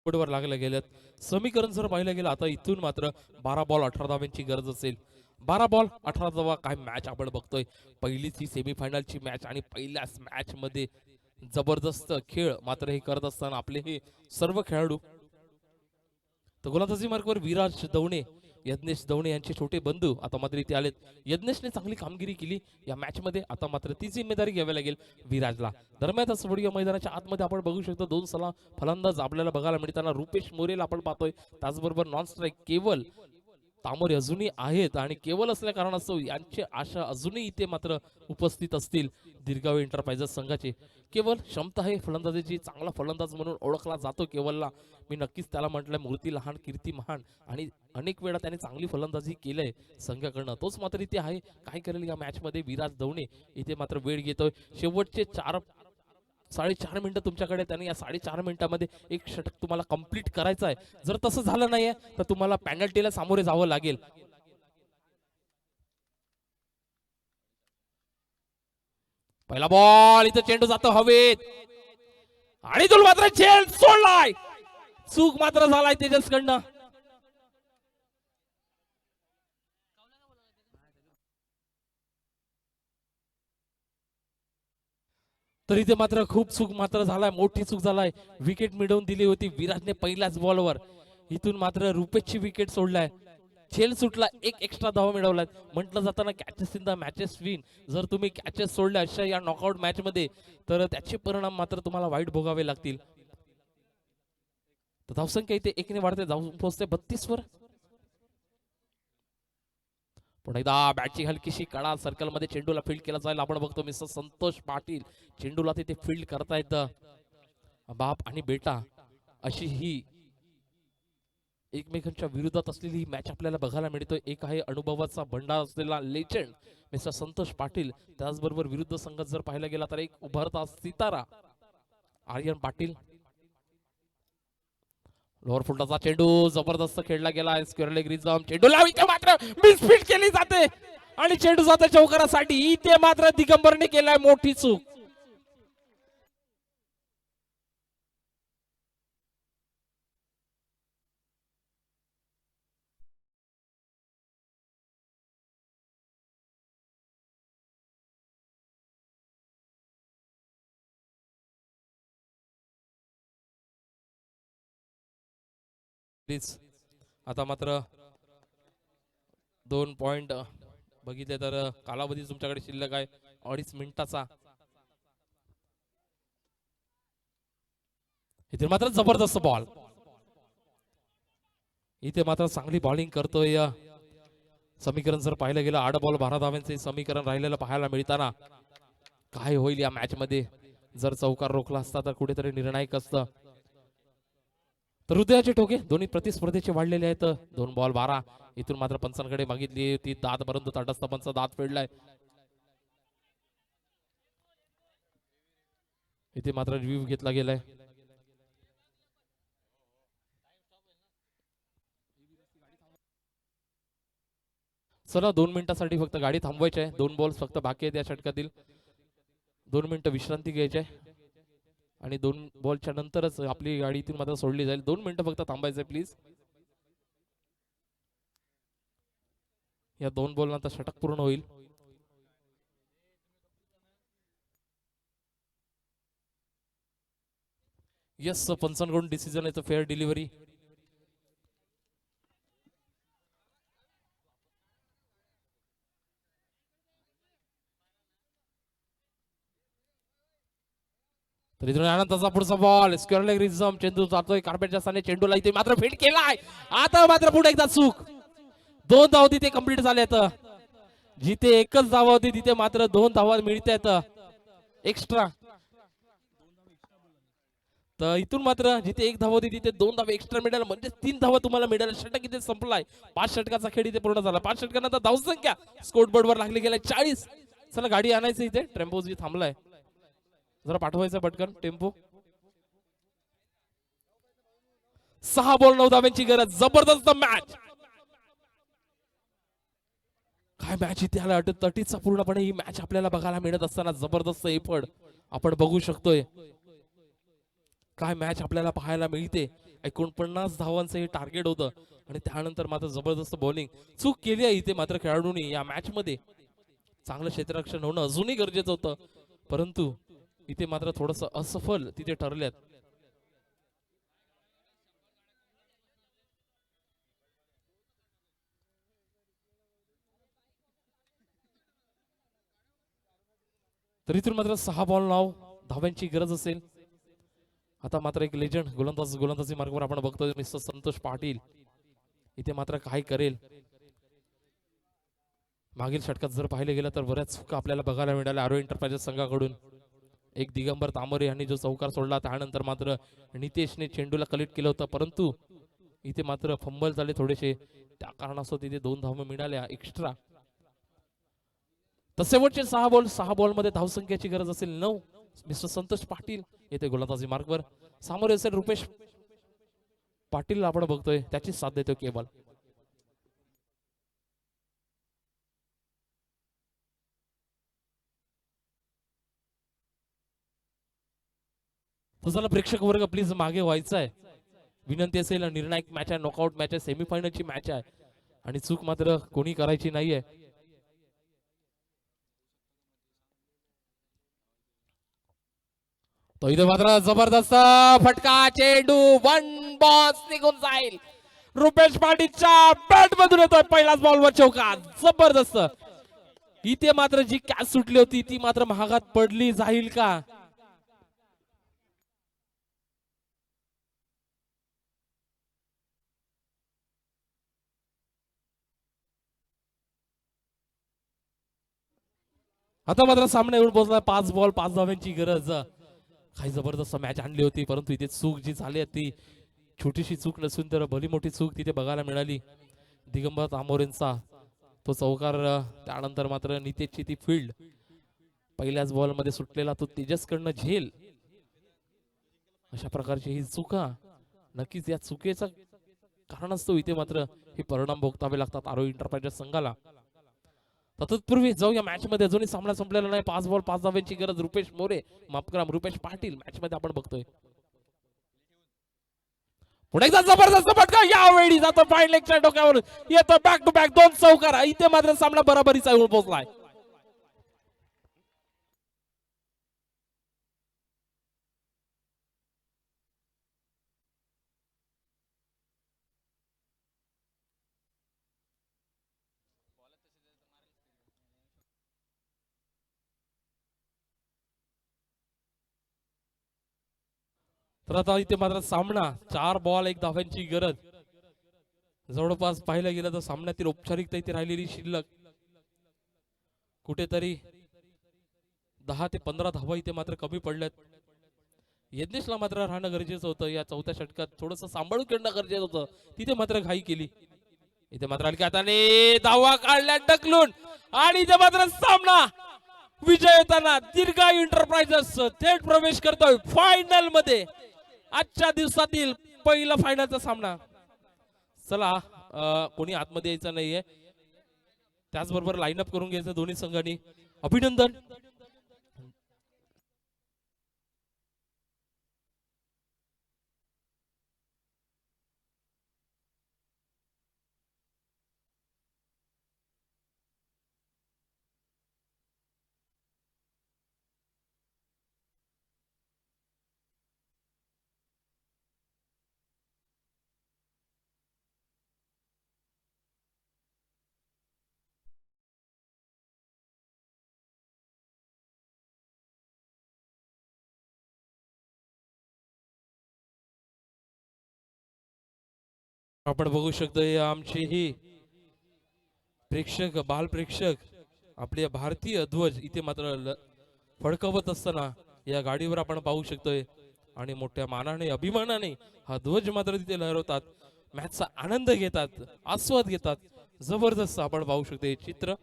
वर लागल्या गेल्यात. समीकरण जर पाहिलं गेलं आता इथून मात्र 12 बॉल 18 धावांची गरज असेल. 12 बॉल 18 धावा. काय मॅच आपण बघतोय. पहिलीच ही सेमीफायनलची मॅच आणि पहिल्याच मॅच मध्ये जबरदस्त खेळ मात्र हे करत असताना आपले हे सर्व खेळाडू. तर गोलंदाजी मार्कवर विराज दवणे, यज्ञेश दवणे यांचे छोटे बंधू आता मात्र इथे आलेत. यज्ञेशने चांगली कामगिरी केली या मॅच मध्ये. आता मात्र ती जिम्मेदारी घ्यावी लागेल विराजला. दरम्यान सोडिया मैदानाच्या आतमध्ये आपण बघू शकतो 2 सला फलंदाज आपल्याला बघायला मिळताना रुपेश मोरेला आपण पाहतोय. त्याचबरोबर नॉन स्ट्राईक केवल तामोरे अजूनही आहेत आणि केवळ असल्या कारणास्तव यांची आशा अजूनही इथे मात्र उपस्थित असतील दीर्घावधी एंटरप्राइजेस संघाचे. केवळ क्षमता आहे फलंदाजीची. चांगला फलंदाज म्हणून ओळखला जातो केवलला. मी नक्कीच त्याला म्हटलंय मूर्ती लहान कीर्ती महान आणि अनेक वेळा त्याने चांगली फलंदाजी केलंय संघाकडनं. तोच मात्र इथे आहे. काय करेल या मॅच मध्ये विराज दवणे इथे मात्र वेळ घेतोय. शेवटचे 4.5 मिनिटं तुमच्याकडे. त्याने या 4.5 मिनिटांमध्ये एक षटक तुम्हाला कंप्लीट करायचं आहे. जर तसं झालं नाहीये तर तुम्हाला पेनल्टीला सामोरे जावं लागेल. पहिला बॉल इथं चेंडू जातो हवेत आणि तुला मात्र झेल सोडलाय. चूक मात्र झालाय तेजसकडनं. तर इथे मात्र खूप चूक मात्र झालाय. मोठी चूक झालाय. विकेट मिळवून दिली होती विराजने पहिल्याच बॉलवर. इथून मात्र रुपेशची विकेट सोडलाय. झेल सुटला. एक एक्स्ट्रा धावा मिळवलाय. म्हटलं जाताना catches in the matches win. जर तुम्ही कॅचेस सोडल्या अशा या नॉकआउट मॅच मध्ये तर त्याचे परिणाम मात्र तुम्हाला वाईट भोगावे लागतील. तर धावसंख्या इथे 1 ने वाढते. धाव पोहोचते 32 वर. पुन्हा एकदा बॅटची हलकीशी कडा सर्कल मध्ये चेंडूला फील्ड केला जाईल. आपण बघतो मिस्टर संतोष पाटील चेंडूला तिथे फील्ड करतायत. बाप आणि बेटा अशी ही एकमेकांच्या विरोधात असलेली ही मॅच आपल्याला बघायला मिळतोय. एक आहे अनुभवाचा भंडार असलेला लेजंड मिस्टर संतोष पाटील. त्याचबरोबर विरुद्ध संघात जर पाहायला गेला तर एक उभरता सितारा आर्यन पाटील. लोअर फुटाचा चेंडू जबरदस्त खेळला गेला. स्क्वेअर लेग रिझम चेंडूला इथे मात्र मिसफील्ड केली जाते आणि चेंडू जाते चौकारासाठी. इथे मात्र दिगंबरने केलाय मोठी चूक. आता मात्र 2 पॉइंट बघितले तर कालावधी तुमच्याकडे शिल्लक आहे 2.5 मिनिटाचा. इथे मात्र जबरदस्त बॉल. इथे मात्र चांगली बॉलिंग करतोय. समीकरण जर पाहिलं गेलं 8 बॉल 12 धावांचे समीकरण राहिलेलं पाहायला मिळताना काय होईल या मॅच मध्ये. जर चौकार रोखला असता तर कुठेतरी निर्णायक असतं. तर हृदयाचे ठोके दोन्ही प्रतिस्पर्धेचे वाढलेले आहेत. 2 बॉल 12. इथून मात्र पंचांकडे मागितली ती दात परंतु तटस्थ पंच दात फेडलाय. इथे मात्र रिव्ह्यू घेतला गेलाय. चला 2 मिनिटांसाठी फक्त गाडी थांबवायची आहे. 2 बॉल्स फक्त बाकी आहेत या षटकातील. 2 मिनिटं विश्रांती घ्यायची आहे. आणि 2 बॉलच्या नंतरच आपली गाडी इथून मात्र सोडली जाईल. 2 मिनिटं फक्त थांबायचंय प्लीज. या 2 बॉल नंतर षटक पूर्ण होईल. यस, पंचांकडून डिसिजन येतो फेअर डिलिव्हरी. तर इथून अनंताचा पुढचा बॉल स्क्वेअर लेग रिझम. चेंडू जातोय कार्पेटच्या स्थानी. चेंडूला इथे मात्र फिट केलाय. आता मात्र पुढे एकदा चूक. 2 धावा तिथे कंप्लीट झाल्यात. जिथे एकच धावा होती तिथे मात्र 2 धावा मिळतात एक्स्ट्रा. तर इथून मात्र जिथे 1 धावा होती तिथे 2 धावा एक्स्ट्रा मिळाल्या, म्हणजे 3 धावा तुम्हाला मिळाल्या. षटक इथे संपलाय. 5 षटकाचा खेळ इथे पूर्ण झाला. 5 षटकानंतर धावसंख्या स्कोर बोर्ड वर लागली गेलाय 40. चला गाडी आणायचं इथे. टेम्पो जी थांबलाय जरा पाठवायचं पटकन टेम्पो. 6 बॉल 9 धाव्यांची गरज. जबरदस्त मॅच. काय मॅच इथे आला. तटीचा पूर्णपणे ही मॅच आपल्याला बघायला मिळत असताना जबरदस्त एफर्ट आपण बघू शकतोय. काय मॅच आपल्याला पाहायला मिळते. 49 धावांचं हे टार्गेट होतं आणि त्यानंतर मात्र जबरदस्त बॉलिंग. चूक केली आहे इथे मात्र खेळाडूंनी या मॅच मध्ये. चांगलं क्षेत्ररक्षण होणं अजूनही गरजेचं होतं, परंतु इथे मात्र थोडस असफल तिथे ठरल्यात. तर इथून मात्र 6 बॉल 9 धाव्यांची गरज असेल. आता मात्र एक लेजंड गोलंदाजी मार्गावर आपण बघतोय मिस्टर संतोष पाटील. इथे मात्र काय करेल. मागील षटकात जर पाहिले गेलं तर बऱ्याच चुका आपल्याला बघायला मिळाल्या आरो एंटरप्राइजेस संघाकडून. एक दिगंबर तांबरे यांनी जो चौकार सोडला त्यानंतर मात्र नितेशने चेंडूला कलेक्ट केलं होतं, परंतु इथे मात्र फंबल झाले थोडेसे. त्या कारणास्तव तिथे 2 धावा मिळाल्या एक्स्ट्रा. तर शेवटचे 6 बॉल मध्ये धावसंख्येची गरज असेल 9. मिस्टर संतोष पाटील येथे गोलंदाजी मार्गवर. सामोरे असेल रुपेश पाटील. आपण बघतोय त्याची साथ देतो केवळ. तर चला प्रेक्षक वर्ग प्लीज मागे व्हायचं आहे. विनंती असेल. निर्णायक मॅच आहे, नॉकआउट मॅच आहे, सेमीफायनलची मॅच आहे आणि चूक मात्र कोणी करायची नाहीये. तो इथे मात्र जबरदस्त फटका. चेंडू 1 बॉस निघून जाईल. रुपेश पाटीलच्या बॅट मधून येतोय पहिलाच बॉलवर चौका. जबरदस्त. इथे मात्र जी कॅच सुटली होती ती मात्र महागात पडली जाईल का. आता मात्र सामना येऊन पोहोचला. 5 बॉल 5 धाव्यांची गरज. काही जबरदस्त मॅच आणली होती, परंतु इथे चूक जी झाली ती छोटीशी चूक नसून तर भली मोठी चूक तिथे बघायला मिळाली. दिगंबर तांबोरेंचा तो चौकार, त्यानंतर मात्र नितेशची ती फील्ड पहिल्याच बॉल मध्ये सुटलेला तो तेजसकडनं झेल. अशा प्रकारची ही चुका नक्कीच या चुकीचा कारण असतो. इथे मात्र हे परिणाम भोगतावे लागतात आरो एंटरप्राइजेस संघाला. तत्पूर्वी जाऊ या मॅच मध्ये. अजूनही सामना संपलेला नाही. 5 बॉल 5 धाव्यांची गरज. रुपेश मोरे, माफ करा रुपेश पाटील मॅच मध्ये आपण बघतोय. पुढे एकदा जबरदस्त फटका. यावेळी जातो फाईन लेगच्या डोक्यावर. येतो बॅक टू बॅक 2 चौकार. इथे मात्र सामना बराबरीचा येऊन पोहोचलाय. तर आता इथे मात्र सामना 4 बॉल 1 धाव्यांची गरज. जवळपास पाहिलं गेलं तर सामन्यातील औपचारिकता इथे राहिलेली शिल्लक कुठेतरी 10 ते 15 धावा इथे मात्र कमी पडल्यात. यज्ञेशला मात्र राहणं गरजेचं होतं. या 4थ्या षटकात थोडंसं सांभाळून खेळणं गरजेचं होतं. तिथे मात्र घाई केली. इथे मात्र हलक्या हाताने धावा काढल्या ढकलून आणि इथे मात्र सामना विजय होताना दीर्घायू एंटरप्राइजेस थेट प्रवेश करतोय फायनल मध्ये. आजच्या दिवसातील पहिला फायनलचा सामना. चला कोणी आतमध्ये यायचं नाहीये. त्याचबरोबर लाईनअप करून घ्यायचं दोन्ही संघांनी. अभिनंदन. आपण बघू शकतोय आमचे हे प्रेक्षक बाल प्रेक्षक आपले भारतीय ध्वज इथे मात्र फडकवत असताना या गाडीवर आपण पाहू शकतोय आणि मोठ्या मानाने अभिमानाने हा ध्वज मात्र तिथे लहरवतात. मॅचचा आनंद घेतात, आस्वाद घेतात. जबरदस्त आपण पाहू शकतो हे चित्र.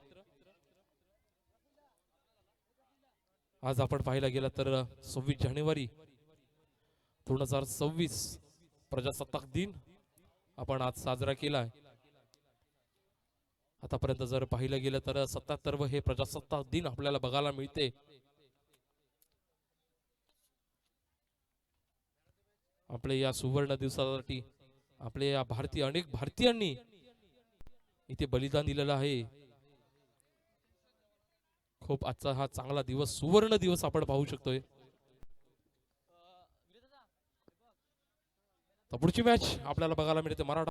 आज आपण पाहायला गेला तर 26 जानेवारी 2026 प्रजासत्ताक दिन आपण आज साजरा केलाय. आतापर्यंत जर पाहिलं गेलं तर 77 हे प्रजासत्ताक दिन आपल्याला बघायला मिळते. आपले या सुवर्ण दिवसासाठी आपले या अनेक भारतीयांनी इथे बलिदान दिलेलं आहे. खूप आजचा हा चांगला दिवस, सुवर्ण दिवस आपण पाहू शकतोय. पुढची मॅच आपल्याला बघायला मिळते मराठा